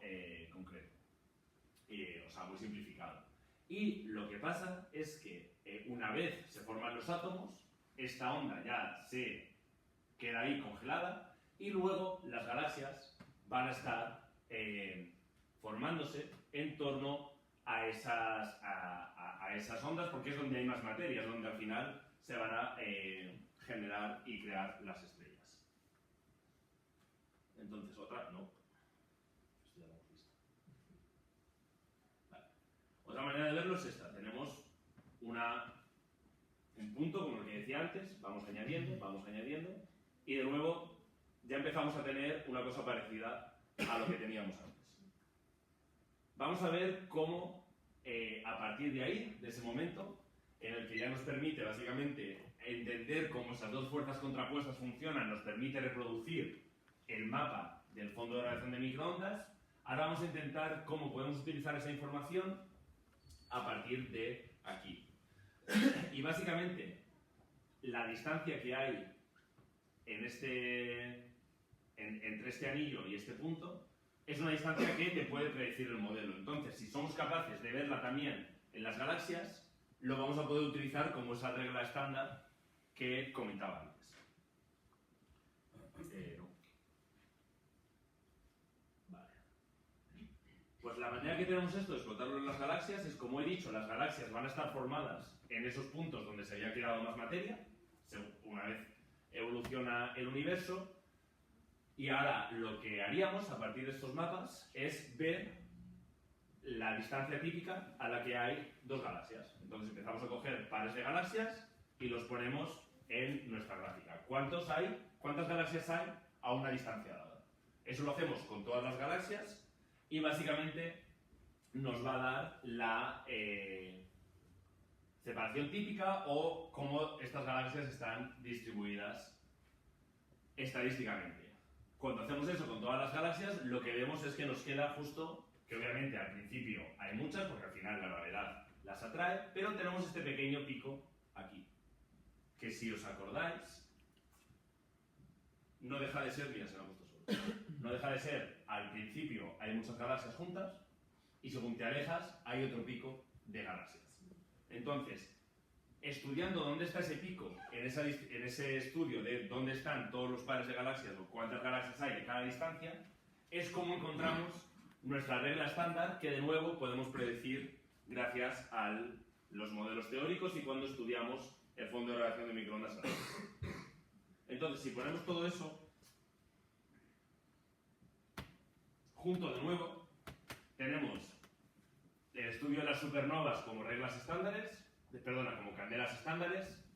concreto, o sea, muy simplificado. Y lo que pasa es que una vez se forman los átomos, esta onda ya se queda ahí congelada y luego las galaxias van a estar formándose en torno a esas ondas, porque es donde hay más materia, es donde al final se van a generar y crear las estrellas. Entonces, otra, no. Esto ya lo hemos visto. Vale. Otra manera de verlo es esta. Tenemos un punto, como el que decía antes, vamos añadiendo, y de nuevo ya empezamos a tener una cosa parecida a lo que teníamos antes. Vamos a ver cómo, a partir de ahí, de ese momento, en el que ya nos permite básicamente entender cómo esas dos fuerzas contrapuestas funcionan, nos permite reproducir el mapa del fondo de radiación de microondas, ahora vamos a intentar cómo podemos utilizar esa información a partir de aquí. Y básicamente, la distancia que hay entre este anillo y este punto es una distancia que te puede predecir el modelo. Entonces, si somos capaces de verla también en las galaxias, lo vamos a poder utilizar como esa regla estándar que comentaba antes. No. Vale. Pues la manera que tenemos esto de explotarlo en las galaxias es, como he dicho, las galaxias van a estar formadas en esos puntos donde se había creado más materia, una vez evoluciona el universo, y ahora lo que haríamos a partir de estos mapas es ver la distancia típica a la que hay dos galaxias. Entonces empezamos a coger pares de galaxias y los ponemos en nuestra gráfica. ¿Cuántas galaxias hay a una distancia dada? Eso lo hacemos con todas las galaxias y básicamente nos va a dar la separación típica o cómo estas galaxias están distribuidas estadísticamente. Cuando hacemos eso con todas las galaxias, lo que vemos es que nos queda justo, que obviamente al principio hay muchas, porque al final la gravedad las atrae, pero tenemos este pequeño pico aquí, que si os acordáis, no deja de ser, mira, se me ha puesto solo, no deja de ser, al principio hay muchas galaxias juntas, y según te alejas, hay otro pico de galaxias. Entonces, estudiando dónde está ese pico, en ese estudio de dónde están todos los pares de galaxias o cuántas galaxias hay de cada distancia, es como encontramos nuestra regla estándar que de nuevo podemos predecir gracias a los modelos teóricos y cuando estudiamos el fondo de radiación de microondas. Entonces, si ponemos todo eso junto de nuevo, tenemos el estudio de las supernovas como reglas estándares, como candelas estándares,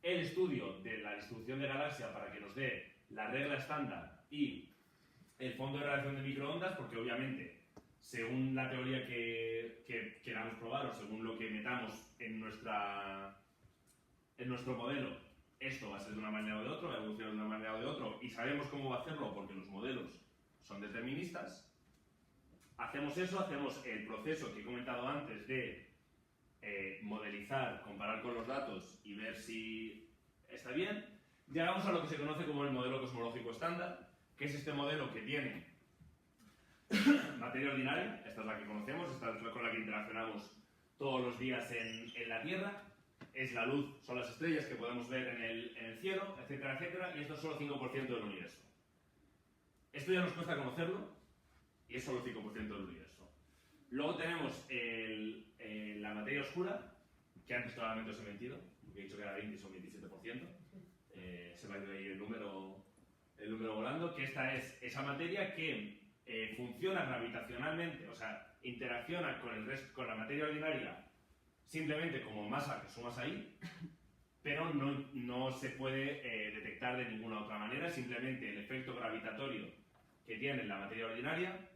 el estudio de la distribución de galaxias para que nos dé la regla estándar y el fondo de radiación de microondas, porque obviamente, según la teoría que queramos probar o según lo que metamos en nuestro modelo, esto va a ser de una manera o de otra, va a evolucionar de una manera o de otra, y sabemos cómo va a hacerlo porque los modelos son deterministas. Hacemos eso, hacemos el proceso que he comentado antes de modelizar, comparar con los datos y ver si está bien. Llegamos a lo que se conoce como el modelo cosmológico estándar, que es este modelo que tiene materia ordinaria, esta es la que conocemos, esta es la con la que interaccionamos todos los días en la Tierra, es la luz, son las estrellas que podemos ver en el cielo, etcétera, etcétera, y esto es solo 5% del universo. Esto ya nos cuesta conocerlo, y es solo 5% del universo. Luego tenemos la materia oscura, que antes claramente os he mentido, porque he dicho que era 20 y son 27%. Se me ha ido ahí el número volando, que esta es esa materia que funciona gravitacionalmente, o sea, interacciona con la materia ordinaria simplemente como masa que sumas ahí, pero no se puede detectar de ninguna otra manera, simplemente el efecto gravitatorio que tiene la materia ordinaria.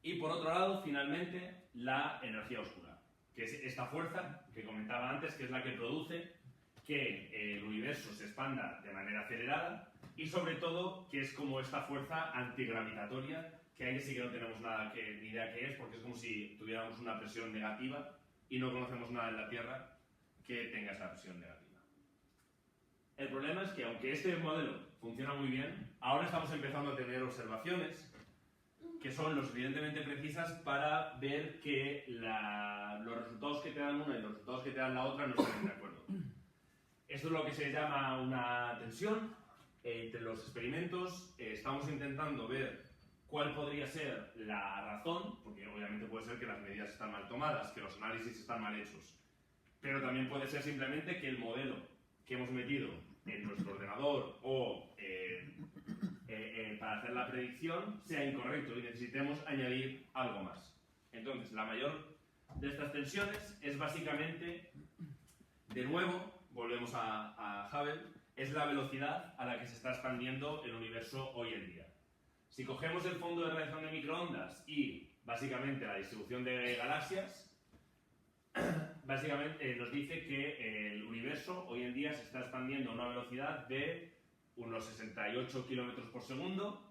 Y por otro lado, finalmente, la energía oscura, que es esta fuerza que comentaba antes, que es la que produce que el universo se expanda de manera acelerada y sobre todo que es como esta fuerza antigravitatoria, que ahí sí que no tenemos ni idea qué es, porque es como si tuviéramos una presión negativa y no conocemos nada en la Tierra que tenga esa presión negativa. El problema es que aunque este modelo funciona muy bien, ahora estamos empezando a tener observaciones que son lo suficientemente precisas para ver que los resultados que te dan una y los resultados que te dan la otra no están de acuerdo. Esto es lo que se llama una tensión entre los experimentos. Estamos intentando ver cuál podría ser la razón, porque obviamente puede ser que las medidas están mal tomadas, que los análisis están mal hechos, pero también puede ser simplemente que el modelo que hemos metido en nuestro ordenador o para hacer la predicción sea incorrecto y necesitemos añadir algo más. Entonces, la mayor de estas tensiones es básicamente, de nuevo, volvemos a Hubble, es la velocidad a la que se está expandiendo el universo hoy en día. Si cogemos el fondo de radiación de microondas y básicamente la distribución de galaxias, básicamente nos dice que el universo hoy en día se está expandiendo a una velocidad de unos 68 kilómetros por segundo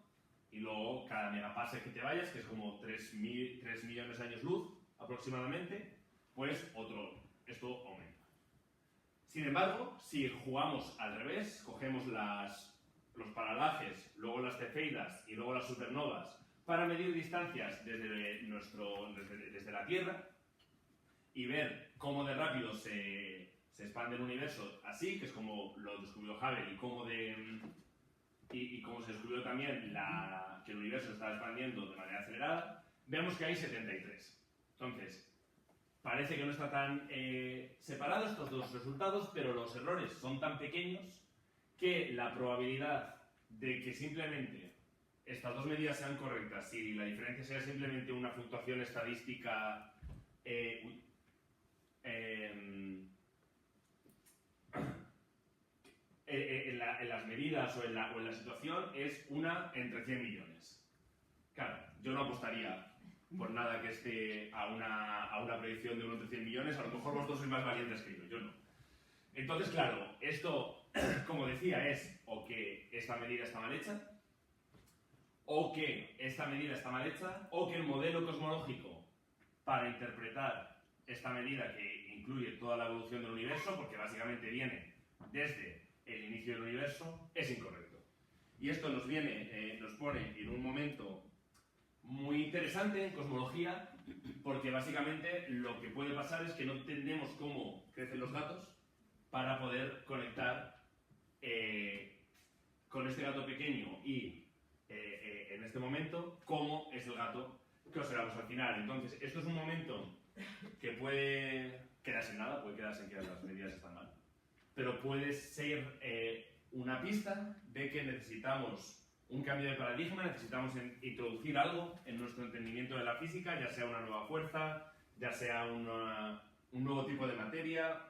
y luego cada megaparsec que te vayas, que es como 3 millones de años luz aproximadamente, pues esto aumenta. Sin embargo, si jugamos al revés, cogemos los paralajes, luego las cefeidas y luego las supernovas para medir distancias desde la Tierra y ver cómo de rápido se expande el universo así, que es como lo descubrió Hubble y cómo se descubrió también que el universo está expandiendo de manera acelerada, vemos que hay 73. Entonces, parece que no está tan separado estos dos resultados, pero los errores son tan pequeños que la probabilidad de que simplemente estas dos medidas sean correctas y la diferencia sea simplemente una fluctuación estadística en las medidas o en la situación es 1 entre 100 millones. Claro, yo no apostaría por nada que esté a una predicción de unos de 100 millones, a lo mejor vosotros sois más valientes que yo no. Entonces, claro, esto, como decía, es o que esta medida está mal hecha, o que esta medida está mal hecha, o que el modelo cosmológico para interpretar esta medida, que incluye toda la evolución del universo, porque básicamente viene desde el inicio del universo, es incorrecto. Y esto nos pone en un momento muy interesante en cosmología, porque básicamente lo que puede pasar es que no entendemos cómo crecen los datos para poder conectar con este gato pequeño y en este momento cómo es el gato que observamos al final. Entonces, esto es un momento que puede quedarse en nada, puede quedarse en que las medidas están mal, pero puede ser una pista de que necesitamos un cambio de paradigma, necesitamos introducir algo en nuestro entendimiento de la física, ya sea una nueva fuerza, ya sea un nuevo tipo de materia,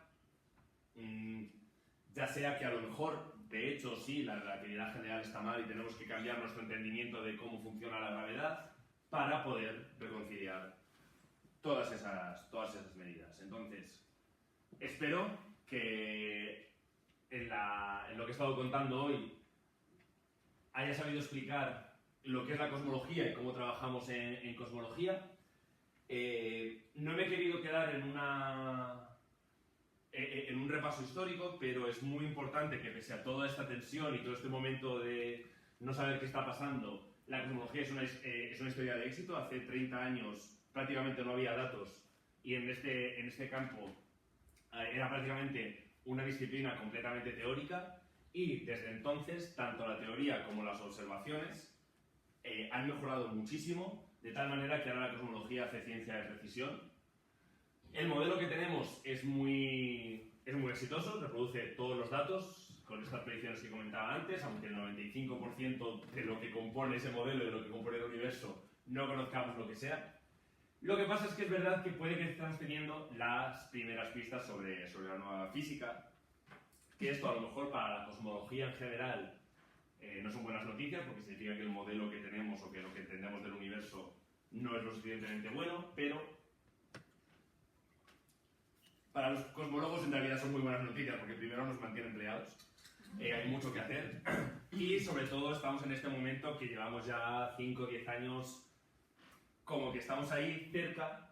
ya sea que a lo mejor, de hecho, sí, la relatividad general está mal y tenemos que cambiar nuestro entendimiento de cómo funciona la gravedad para poder reconciliar todas esas medidas. Entonces, espero que en lo que he estado contando hoy haya sabido explicar lo que es la cosmología y cómo trabajamos en cosmología. No me he querido quedar en un repaso histórico, pero es muy importante que pese a toda esta tensión y todo este momento de no saber qué está pasando, la cosmología es una historia de éxito. Hace 30 años prácticamente no había datos y en este campo era prácticamente una disciplina completamente teórica, y desde entonces tanto la teoría como las observaciones han mejorado muchísimo, de tal manera que ahora la cosmología hace ciencia de precisión. El modelo que tenemos es muy exitoso, reproduce todos los datos con estas predicciones que comentaba antes, aunque el 95% de lo que compone ese modelo y de lo que compone el universo no conozcamos lo que sea. Lo que pasa es que es verdad que puede que estemos teniendo las primeras pistas sobre la nueva física, que esto a lo mejor para la cosmología en general no son buenas noticias, porque significa que el modelo que tenemos o que lo que entendemos del universo no es lo suficientemente bueno, pero para los cosmólogos en realidad son muy buenas noticias, porque primero nos mantienen empleados, hay mucho que hacer, y sobre todo estamos en este momento que llevamos ya 5 o 10 años como que estamos ahí cerca,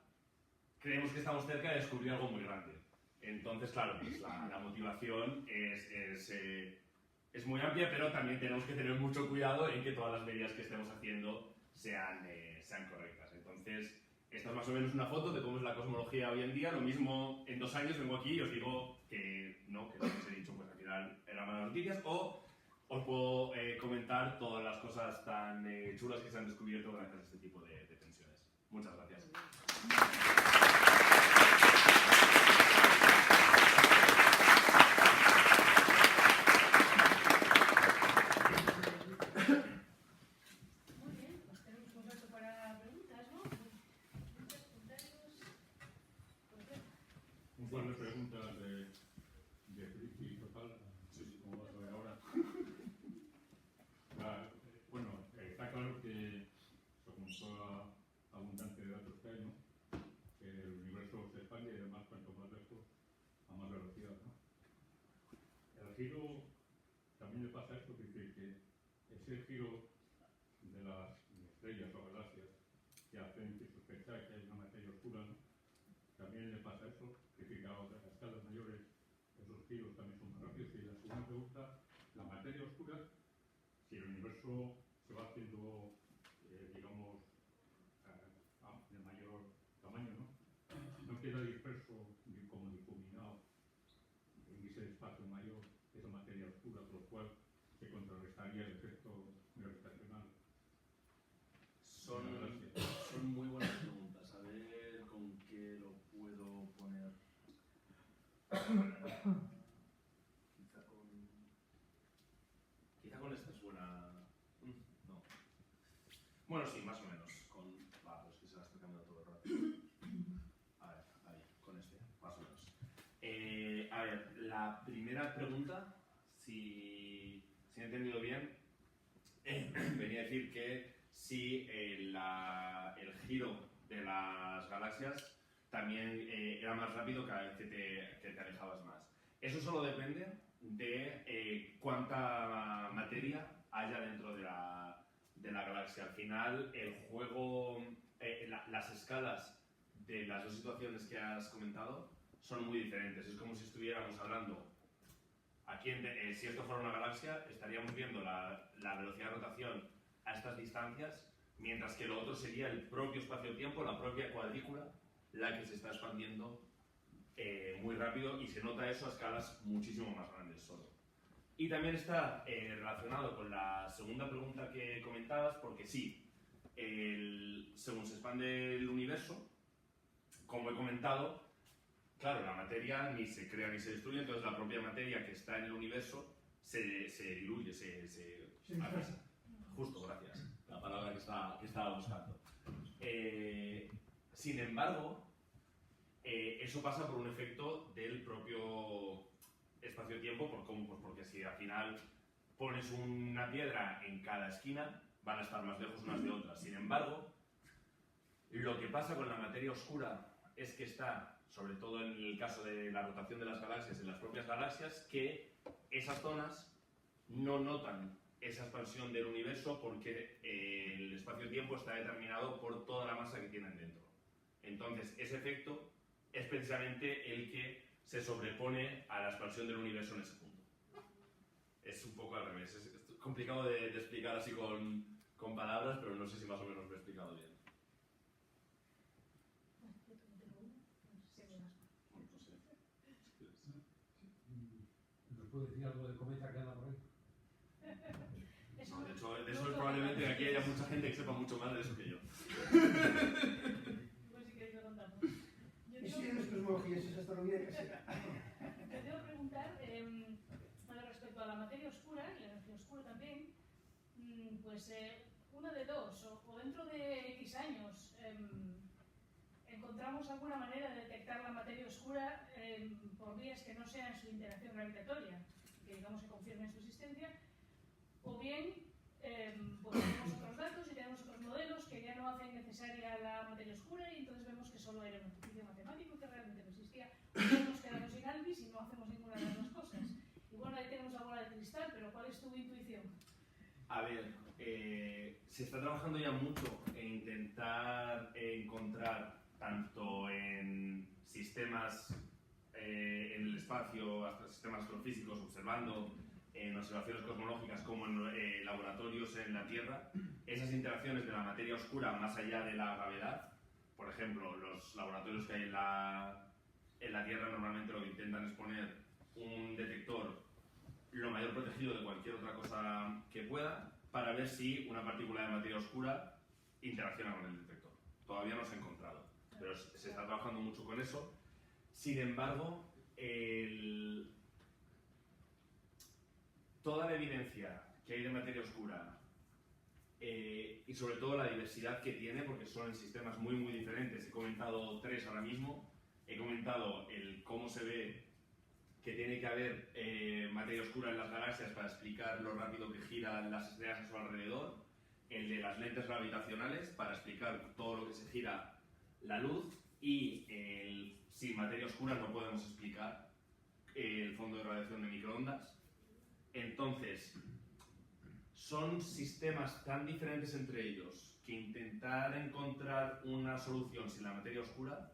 creemos que estamos cerca de descubrir algo muy grande. Entonces, claro, pues la motivación es muy amplia, pero también tenemos que tener mucho cuidado en que todas las medidas que estemos haciendo sean correctas. Entonces, esta es más o menos una foto de cómo es la cosmología hoy en día. Lo mismo en 2 años vengo aquí y os digo que no, que lo que os he dicho pues al final eran malas noticias, o os puedo comentar todas las cosas tan chulas que se han descubierto gracias a este tipo de tensiones. Muchas gracias. Giro, también le pasa esto, que ese giro de las estrellas o galaxias que hacen que sospechar que hay una materia oscura, ¿no? También le pasa eso, que a otras escalas mayores esos giros también son más rápidos. Y la segunda pregunta, la materia oscura, si el universo se va haciendo, digamos, de mayor tamaño, ¿no queda disperso como difuminado en ese espacio mayor esa materia oscura, por lo cual se contrarrestaría el efecto gravitacional? Son muy buenas preguntas. A ver con qué lo puedo poner. Quizá con esta es buena. No. Bueno, sí, más o menos. Pues que se la estoy cambiando todo el rato. A ver, ahí, con este, más o menos. A ver, la primera pregunta, si he entendido bien, venía a decir que si el giro de las galaxias también era más rápido cada vez que te alejabas más. Eso solo depende de cuánta materia haya dentro de la galaxia. Al final, el juego, las escalas de las dos situaciones que has comentado son muy diferentes. Es como si estuviéramos hablando, aquí si esto fuera una galaxia, estaríamos viendo la velocidad de rotación a estas distancias, mientras que lo otro sería el propio espacio-tiempo, la propia cuadrícula, la que se está expandiendo muy rápido, y se nota eso a escalas muchísimo más grandes solo. Y también está relacionado con la segunda pregunta que comentabas, porque sí, según se expande el universo, como he comentado, claro, la materia ni se crea ni se destruye, entonces la propia materia que está en el universo se diluye, se justo, gracias, la palabra que estaba buscando. Sin embargo, eso pasa por un efecto del propio espacio-tiempo, porque si al final pones una piedra en cada esquina, van a estar más lejos unas de otras. Sin embargo, lo que pasa con la materia oscura es que está, sobre todo en el caso de la rotación de las galaxias, en las propias galaxias, que esas zonas no notan esa expansión del universo porque el espacio-tiempo está determinado por toda la masa que tienen dentro. Entonces, ese efecto es precisamente el que se sobrepone a la expansión del universo en ese punto. Es un poco al revés. Es complicado de explicar así con palabras, pero no sé si más o menos me he explicado bien. ¿Nos puede decir algo del cometa que anda por ahí? No, de hecho, probablemente aquí haya mucha gente que sepa mucho más de eso que yo. Pues si queréis lo contamos. Eso ya no es cosmología, eso es astronomía casera. Te debo preguntar, respecto a la materia oscura y la energía oscura también, pues una de dos, o dentro de X años encontramos alguna manera de detectar la materia oscura por vías que no sean su interacción gravitatoria, que digamos que confirmen su existencia, o bien pues tenemos otros datos y tenemos otros modelos que ya no hacen necesaria la materia oscura y entonces vemos que solo era un ejercicio matemático que realmente no existía. O nos quedamos sin Alvis y no hacemos ninguna de las dos cosas. Y bueno, ahí tenemos la bola de cristal, pero ¿cuál es tu intuición? A ver, se está trabajando ya mucho en intentar encontrar tanto en sistemas en el espacio, hasta sistemas astrofísicos, observando en observaciones cosmológicas como en laboratorios en la Tierra, esas interacciones de la materia oscura más allá de la gravedad. Por ejemplo, los laboratorios que hay en la Tierra normalmente lo que intentan es poner un detector lo mayor protegido de cualquier otra cosa que pueda para ver si una partícula de materia oscura interacciona con el detector. Todavía no se ha encontrado, pero se está trabajando mucho con eso. Sin embargo, toda la evidencia que hay de materia oscura y sobre todo la diversidad que tiene, porque son sistemas muy muy diferentes, he comentado tres ahora mismo, he comentado cómo se ve que tiene que haber materia oscura en las galaxias para explicar lo rápido que giran las estrellas a su alrededor, el de las lentes gravitacionales para explicar todo lo que se gira la luz, y sin materia oscura no podemos explicar el fondo de radiación de microondas. Entonces, son sistemas tan diferentes entre ellos que intentar encontrar una solución sin la materia oscura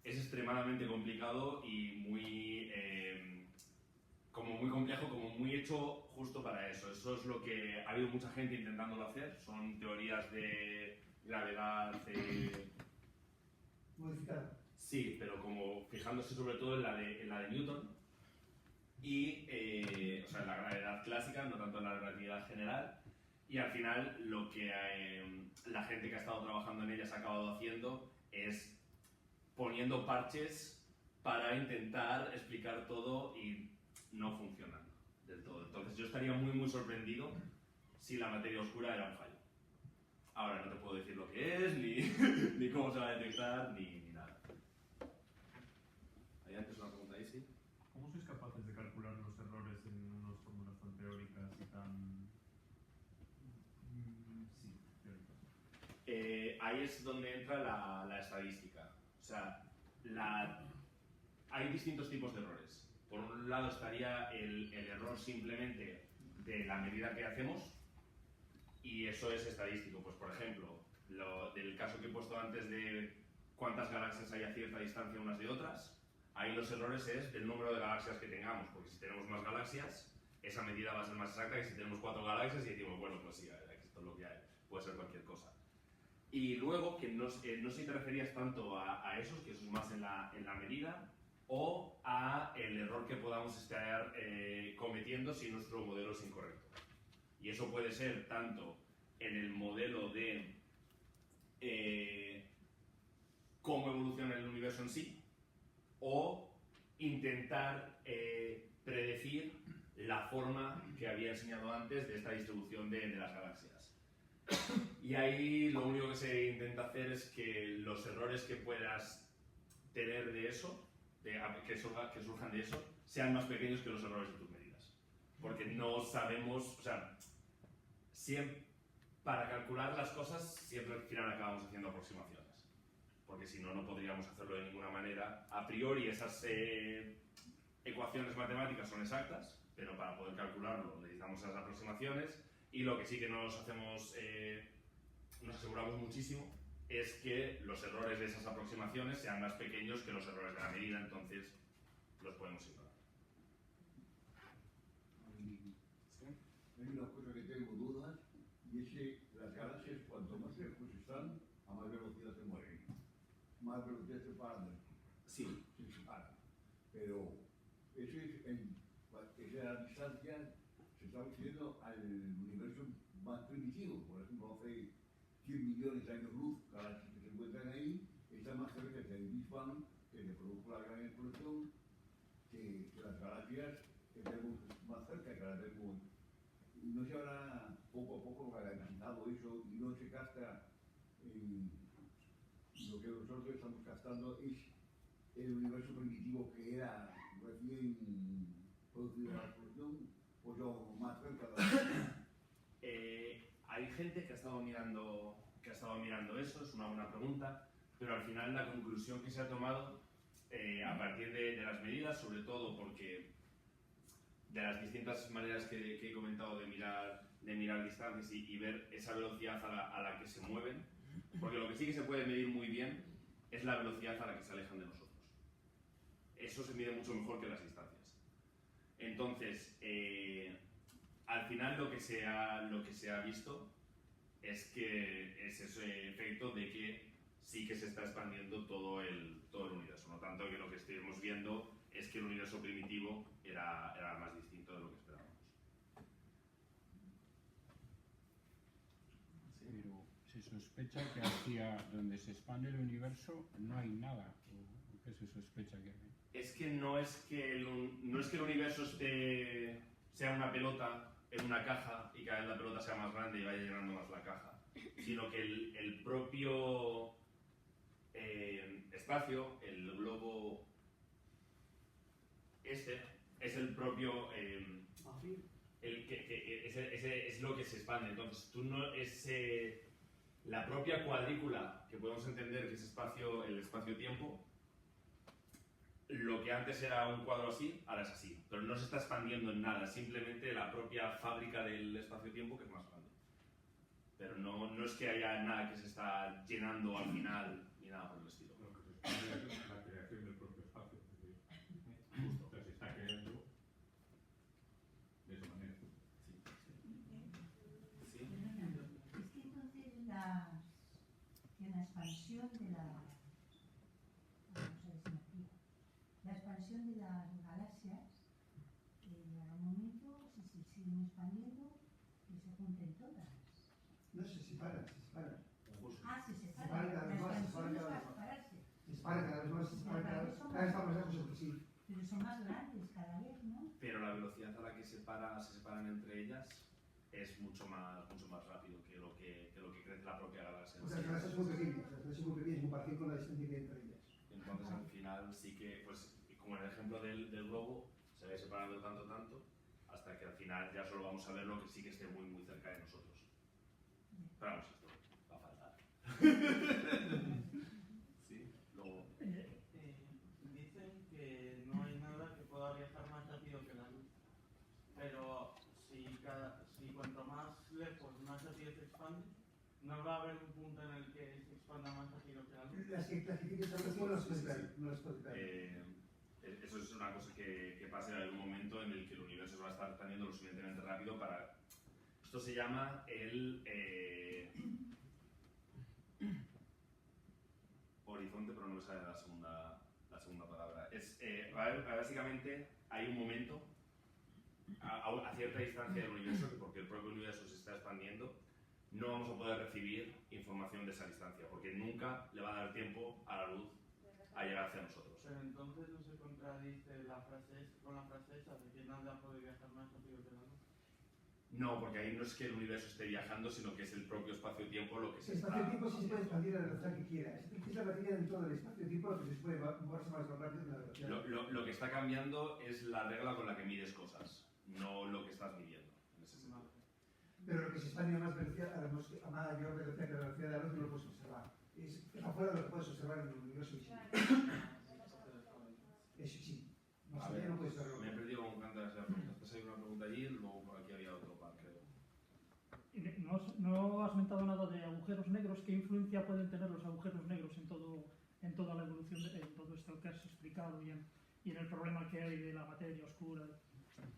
es extremadamente complicado y muy complejo, como muy hecho justo para eso. Eso es lo que ha habido mucha gente intentándolo hacer. Son teorías de gravedad Modificada. Sí, pero como fijándose sobre todo en la de Newton y o sea, en la gravedad clásica, no tanto en la relatividad general. Y al final lo que la gente que ha estado trabajando en ellas ha acabado haciendo es poniendo parches para intentar explicar todo y no funcionan del todo. Entonces yo estaría muy muy sorprendido si la materia oscura era un fallo. Ahora no te puedo decir lo que es, ni cómo se va a detectar, ni nada. ¿Hay antes una pregunta ahí, sí? ¿Cómo sois capaces de calcular los errores en unas fórmulas tan teóricas y tan... sí, teóricas? ahí es donde entra la estadística. O sea, hay distintos tipos de errores. Por un lado estaría el error simplemente de la medida que hacemos, y eso es estadístico. Pues por ejemplo, del caso que he puesto antes de cuántas galaxias hay a cierta distancia unas de otras, ahí los errores es del número de galaxias que tengamos, porque si tenemos más galaxias, esa medida va a ser más exacta que si tenemos 4 galaxias y decimos, bueno, pues sí, esto es lo que hay, puede ser cualquier cosa. Y luego, que no sé si te referías tanto a esos, que eso es más en la medida, o a el error que podamos estar cometiendo si nuestro modelo es incorrecto. Y eso puede ser tanto en el modelo de cómo evoluciona el universo en sí, o intentar predecir la forma que había enseñado antes de esta distribución de las galaxias. Y ahí lo único que se intenta hacer es que los errores que puedas tener de eso, que surjan de eso, sean más pequeños que los errores de tus medidas. Porque no sabemos, o sea, para calcular las cosas siempre al final acabamos haciendo aproximaciones. Porque si no, no podríamos hacerlo de ninguna manera. A priori esas ecuaciones matemáticas son exactas, pero para poder calcularlo necesitamos esas aproximaciones, y lo que sí que nos aseguramos muchísimo es que los errores de esas aproximaciones sean más pequeños que los errores de la medida, entonces los podemos ignorar. Hay una cosa que tengo dudas, y es que las galaxias, cuanto más lejos están, a más velocidad se mueven. Más velocidad se paran. Sí. Se separan. Pero eso es esa distancia se está refiriendo al universo más primitivo. Por ejemplo, hace 100 millones de años luz, galaxias que se encuentran ahí, están más cerca que el Big Bang, que se produjo la gran explosión, que las galaxias que tenemos más cerca, que las tenemos. No se habrá poco a poco garantizado eso, y no se gasta en lo que nosotros estamos gastando es el universo primitivo que era recién producido la explosión, o yo más cerca de la... Hay gente que ha estado mirando eso, es una buena pregunta, pero al final la conclusión que se ha tomado a partir de las medidas, sobre todo porque de las distintas maneras que he comentado de mirar distancias y ver esa velocidad a la que se mueven, porque lo que sí que se puede medir muy bien es la velocidad a la que se alejan de nosotros. Eso se mide mucho mejor que las distancias. Entonces, al final lo que se ha visto es que es ese efecto de que sí que se está expandiendo todo el universo. No tanto que lo que estemos viendo es que el universo primitivo era más distinto de lo que esperábamos. Pero se sospecha que hacia donde se expande el universo no hay nada. ¿O qué se sospecha que hay? Es que no es que el universo sea una pelota en una caja y cada vez la pelota sea más grande y vaya llenando más la caja, sino que el propio espacio, el globo es el propio es lo que se expande. Entonces la propia cuadrícula que podemos entender que es el espacio-tiempo, lo que antes era un cuadro así, ahora es así, pero no se está expandiendo en nada, simplemente la propia fábrica del espacio-tiempo que es más grande. Pero no es que haya nada que se está llenando al final ni nada por el estilo. Lo que se expande es la creación del propio espacio. Justo. O sea, se está creando de esa manera. Sí. Es que entonces la expansión de la expansión de las galaxias, al momento, si se siguen expandiendo, que se junten todas. No, se separan. Ah, se Se separan. separan cada vez más, se separan cada vez más. Separarse. Se separan cada vez más, cada vez estamos lejos entre sí. Pero son más grandes cada vez, ¿no? Pero la velocidad a la que se separan entre ellas es mucho más rápido que lo que crece la propia galaxia. O sea, las galaxias son muy pequeñas, en comparación con la distancia que hay entre ellas. Entonces al final sí que, pues como en el ejemplo del globo, se va a ir separando tanto, hasta que al final ya solo vamos a ver lo que sí que esté muy cerca de nosotros. Pero vamos, esto va a faltar. Sí, luego... Dicen que no hay nada que pueda viajar más rápido que la luz, pero si cuanto más lejos, más rápido se expande, ¿no va a haber un punto en el que se expanda más rápido que la luz? Las que clasifiques a no las puedes ver, no las puedes ver. Eso es una cosa que pasa en algún momento en el que el universo se va a estar expandiendo lo suficientemente rápido para... Esto se llama el horizonte, pero no me sale la segunda palabra. Básicamente hay un momento a cierta distancia del universo, que porque el propio universo se está expandiendo, no vamos a poder recibir información de esa distancia, porque nunca le va a dar tiempo a la luz a llegar hacia nosotros. Pero entonces no se contradice con la frase esa de que nada puede viajar más rápido que la luz. No, porque ahí no es que el universo esté viajando, sino que es el propio espacio-tiempo lo que se El está... espacio-tiempo sí se puede expandir a la velocidad que quiera. Es la materia dentro del espacio-tiempo lo que se puede moverse más rápido que la velocidad. Lo que está cambiando es la regla con la que mides cosas, no lo que estás midiendo. En ese sentido. Pero lo que se expande a más velocidad, a mayor velocidad que la velocidad de la luz, no lo puedes observar. Es afuera de lo que puedes observar en el universo visible. Eso sí. A ver, No puedes verlo. me he perdido con tantas preguntas. Hay una pregunta allí, luego por aquí había otro par, creo. No has comentado nada de agujeros negros. ¿Qué influencia pueden tener los agujeros negros en toda la evolución, en todo esto que has explicado y en el problema que hay de la materia oscura?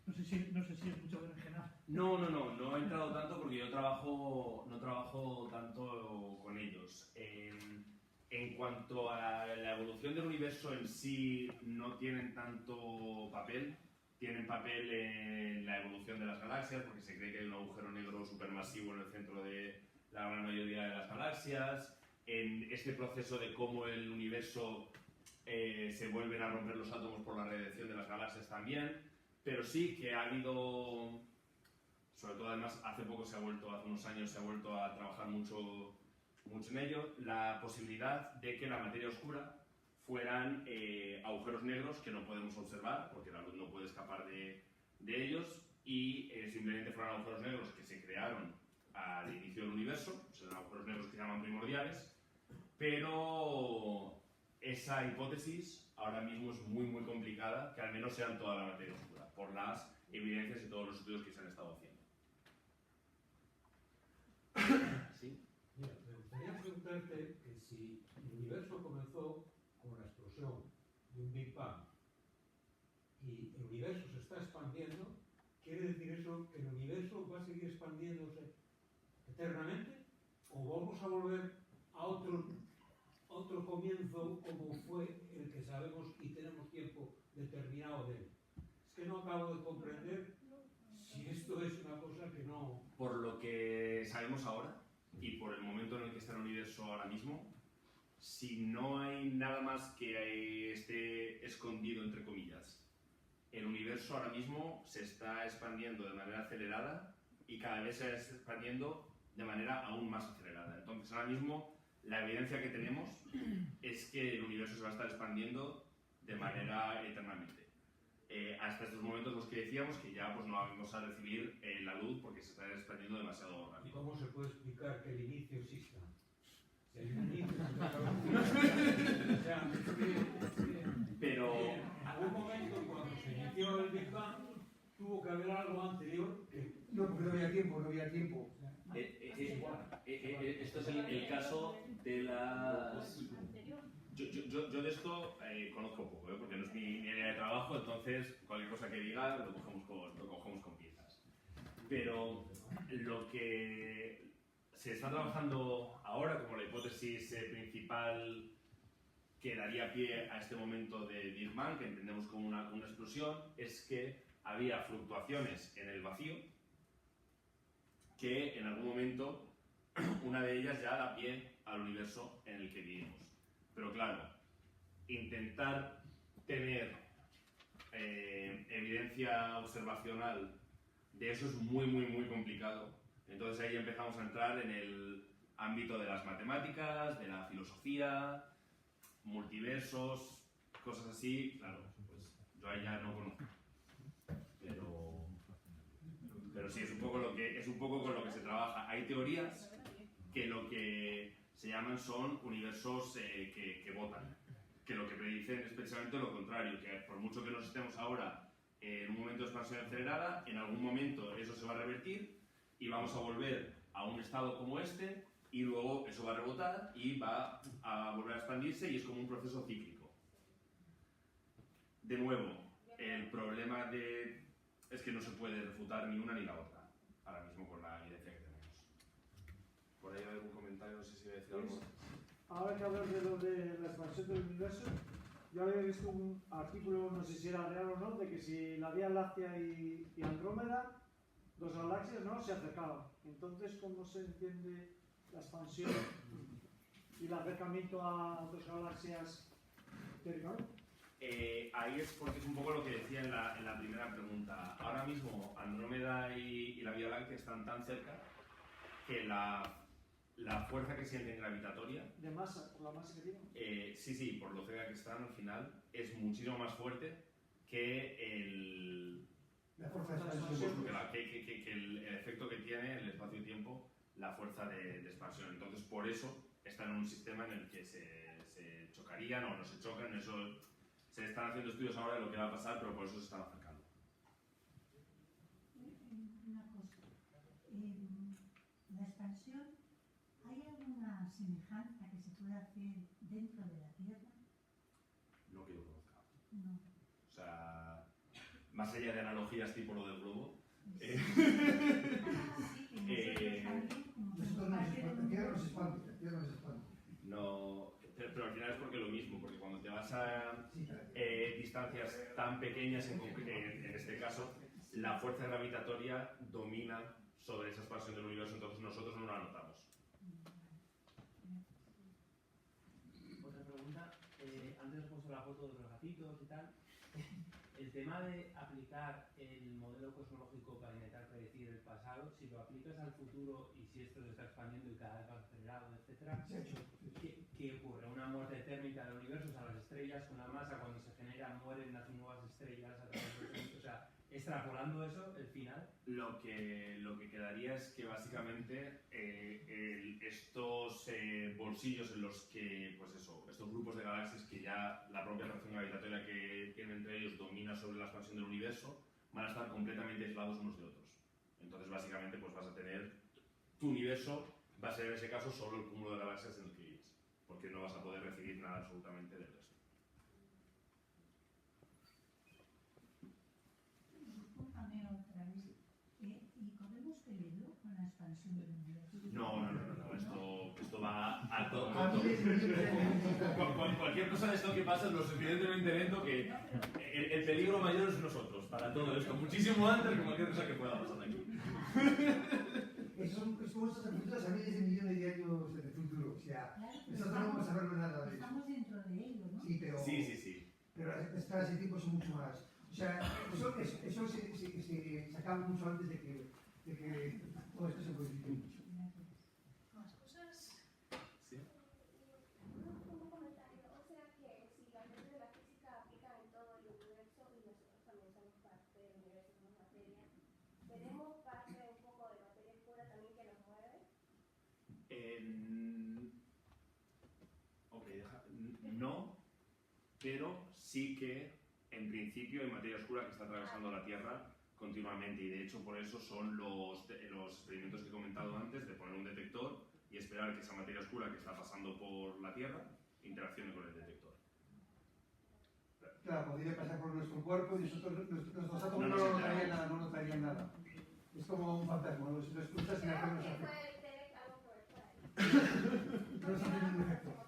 No sé si es mucho berenjenal. No he entrado tanto porque yo no trabajo tanto con ellos. En cuanto a la evolución del universo en sí, no tienen tanto papel. Tienen papel en la evolución de las galaxias, porque se cree que hay un agujero negro supermasivo en el centro de la gran mayoría de las galaxias. En este proceso de cómo el universo se vuelven a romper los átomos por la radiación de las galaxias también. Pero sí que ha habido, sobre todo además hace unos años se ha vuelto a trabajar mucho en ello, la posibilidad de que la materia oscura fueran agujeros negros que no podemos observar, porque la luz no puede escapar de ellos, y simplemente fueran agujeros negros que se crearon al inicio del universo, son agujeros negros que se llaman primordiales, pero esa hipótesis ahora mismo es muy complicada, que al menos sean toda la materia oscura, por las evidencias y todos los estudios que se han estado haciendo. ¿Sí? Mira, me gustaría preguntarte que si el universo comenzó con la explosión de un Big Bang y el universo se está expandiendo, ¿quiere decir eso que el universo va a seguir expandiéndose eternamente? ¿O vamos a volver a otro comienzo como fue el que sabemos y tenemos tiempo determinado de él? Es que no acabo de comprender si esto es una cosa que no... Por lo que sabemos ahora y por el momento en el que está el universo ahora mismo, si no hay nada más que esté escondido, entre comillas, el universo ahora mismo se está expandiendo de manera acelerada y cada vez se está expandiendo de manera aún más acelerada. Entonces, ahora mismo, la evidencia que tenemos es que el universo se va a estar expandiendo de manera eternamente. Hasta estos momentos los que decíamos que ya pues, no vamos a recibir la luz porque se está expandiendo demasiado rápido. ¿Cómo se puede explicar que el inicio exista? Si el inicio Pero en algún momento cuando se inició el Big Bang tuvo que haber algo anterior que... No, porque no había tiempo. Esto es el caso de las... Yo de esto conozco poco, porque no es mi área de trabajo, entonces cualquier cosa que diga lo cogemos con pinzas. Pero lo que se está trabajando ahora como la hipótesis principal que daría pie a este momento de Big Bang, que entendemos como una explosión, es que había fluctuaciones en el vacío que en algún momento una de ellas ya da pie al universo en el que vivimos. Pero claro, intentar tener evidencia observacional de eso es muy complicado. Entonces ahí empezamos a entrar en el ámbito de las matemáticas, de la filosofía, multiversos, cosas así. Claro, pues yo ahí ya no conozco. Pero sí, es un poco con lo que se trabaja. Hay teorías que lo que son universos que botan, que lo que predicen es precisamente lo contrario, que por mucho que nos estemos ahora en un momento de expansión acelerada, en algún momento eso se va a revertir y vamos a volver a un estado como este, y luego eso va a rebotar y va a volver a expandirse, y es como un proceso cíclico. De nuevo, el problema es que no se puede refutar ni una ni la otra, ahora mismo con la evidencia que tenemos. Por ahí hay algún comentario, no sé si voy a decir algo. Ahora que hablas de lo de la expansión del universo, yo había visto un artículo, no sé si era real o no, de que si la Vía Láctea y Andrómeda, dos galaxias, ¿no?, se acercaban. Entonces, ¿cómo se entiende la expansión y el acercamiento a otras galaxias teóricamente? Ahí es porque es un poco lo que decía en la primera pregunta. Ahora mismo Andrómeda y la Vía Láctea están tan cerca que la fuerza que sienten gravitatoria... ¿De masa? ¿Por la masa que tienen? Sí, por lo cerca que están al final, es muchísimo más fuerte que la fuerza de expansión. Que el efecto que tiene el espacio-tiempo, la fuerza de expansión. Entonces, por eso están en un sistema en el que se chocarían o no se chocan. Eso, se están haciendo estudios ahora de lo que va a pasar, pero por eso se están acercando. Una cosa. La expansión, ¿hay alguna semejanza que se pueda hacer dentro de la Tierra? No que yo conozca. No. O sea, más allá de analogías tipo lo del globo. No, pero al final es porque lo mismo, porque cuando te vas a distancias tan pequeñas, en este caso, la fuerza gravitatoria domina sobre esa expansión del universo, entonces nosotros no la notamos. Otra pregunta, antes he puesto la foto de los gatitos y tal. El tema de aplicar el modelo cosmológico para intentar predecir el pasado, si lo aplicas al futuro y si esto se está expandiendo y cada vez más acelerado, etc., ¿qué ocurre? ¿Una muerte térmica del universo? O sea, las estrellas con la masa, cuando se generan, mueren, nacen nuevas estrellas a través del tiempo. O sea, extrapolando eso, el final. Lo que quedaría es que básicamente estos bolsillos en los que, pues eso, estos grupos de galaxias que ya la propia atracción gravitatoria que tienen entre ellos domina sobre la expansión del universo, van a estar completamente aislados unos de otros. Entonces, básicamente, pues vas a tener tu universo, va a ser en ese caso solo el cúmulo de galaxias en el que vives, porque no vas a poder recibir nada absolutamente del resto. ¿Y podemos pedirlo con la expansión del universo? No. Esto va a todo. Cualquier cosa de esto que pasa es lo suficientemente lento que el peligro mayor es nosotros, para todo esto, muchísimo antes que cualquier cosa que pueda pasar aquí. Es como estos apuntes a miles de millones de años en el futuro. O sea, nosotros no vamos a ver nada de eso. Estamos dentro de ello, ¿no? Sí, pero. Sí. Pero las escalas de tiempo son mucho más. O sea, eso se acaba mucho antes de que todo esto se modifique mucho. ¿Más cosas? Sí. Un comentario, o sea que si las leyes de la física aplican en todo el universo y nosotros también somos parte del universo, somos materia, ¿tenemos parte un poco de materia oscura también que nos mueve? No, pero sí que en principio hay materia oscura que está atravesando la Tierra continuamente, y de hecho por eso son los experimentos que he comentado antes, de poner un detector y esperar que esa materia oscura que está pasando por la Tierra interaccione con el detector. Claro, podría pasar por nuestro cuerpo y nuestros átomos no notarían nada. Es como un fantasma, los escuchas y no nos afecta. No nos hace ningún efecto.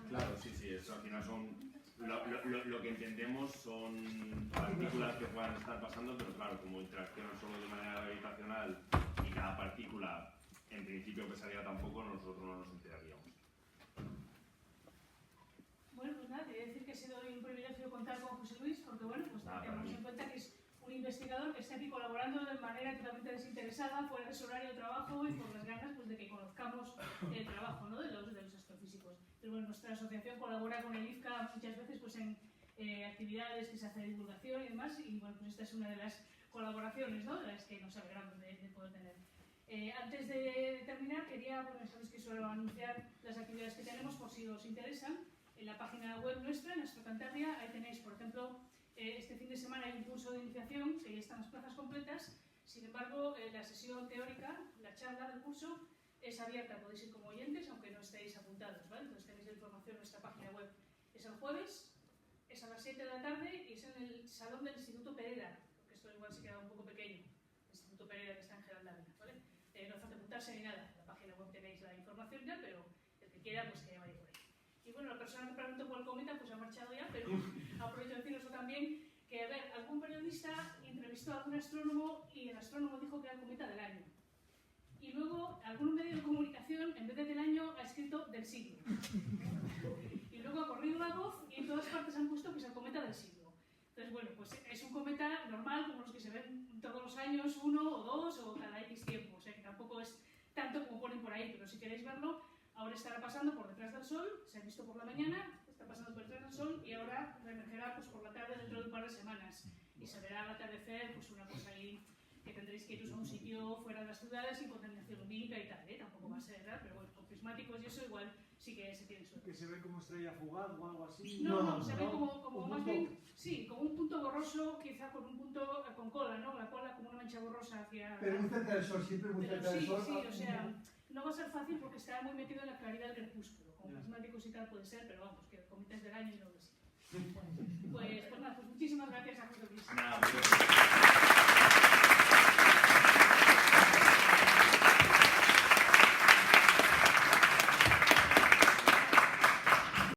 Claro, sí, eso al final son... Lo que entendemos son partículas que puedan estar pasando, pero claro, como interaccionan solo de manera gravitacional y cada partícula en principio pesaría tan poco, nosotros no nos enteraríamos. Bueno, pues nada, quería decir que ha sido un privilegio contar con José Luis, porque bueno, pues tenemos en cuenta que es un investigador que está aquí colaborando de manera totalmente desinteresada, fuera de su horario de trabajo y por las ganas pues, de que conozcamos el trabajo, ¿no?, de los astrofísicos. Pero bueno, nuestra asociación colabora con el IFCA muchas veces pues, en actividades que se hace de divulgación y demás, y bueno, pues esta es una de las colaboraciones, ¿no?, de las que nos alegramos de poder tener. Antes de terminar, quería, bueno, sabéis que suelo anunciar las actividades que tenemos por si os interesan. En la página web nuestra, en Astro Cantabria, ahí tenéis, por ejemplo, este fin de semana hay un curso de iniciación, que ya están las plazas completas. Sin embargo, la sesión teórica, la charla del curso, es abierta, podéis ir como oyentes, aunque no estéis apuntados, ¿vale? Entonces tenéis la información en nuestra página web. Es el jueves, es a las 7 de la tarde y es en el salón del Instituto Pereda, porque esto igual se queda un poco pequeño, el Instituto Pereda que está en Geraldávila, ¿vale? No hace falta apuntarse ni nada, en la página web tenéis la información ya, pero el que quiera, pues que vaya por ahí. Y bueno, la persona que preguntó por el cometa, pues ha marchado ya, pero aprovecho de deciros también que, a ver, algún periodista entrevistó a algún astrónomo y el astrónomo dijo que era el cometa del año. Y luego, algún medio de comunicación, en vez de del año, ha escrito del siglo. Y luego ha corrido la voz y en todas partes han puesto que es el cometa del siglo. Entonces, bueno, pues es un cometa normal, como los que se ven todos los años, 1 o 2 o cada X tiempo. O sea, que tampoco es tanto como ponen por ahí, pero si queréis verlo, ahora estará pasando por detrás del Sol, se ha visto por la mañana, está pasando por detrás del Sol y ahora reemergerá pues, por la tarde dentro de un par de semanas. Y se verá al atardecer pues, una cosa ahí que tendréis que iros a un sitio fuera de las ciudades sin contaminación lumínica y tal, tampoco va a ser, ¿verdad? Pero bueno, con prismáticos y eso igual sí que se tiene suerte. ¿Que se ve como estrella fugaz o algo así? No, se ve como más bien, sí, como un punto borroso, quizá con un punto con cola, ¿no? La cola como una mancha borrosa hacia... Pero muy cerca del Sol, siempre muy cerca del Sol. Sí, o sea, no va a ser fácil porque está muy metido en la claridad del crepúsculo. Con prismáticos y tal puede ser, pero vamos, que el cometa es del año y no lo sé. Pues nada, pues muchísimas gracias a vosotros.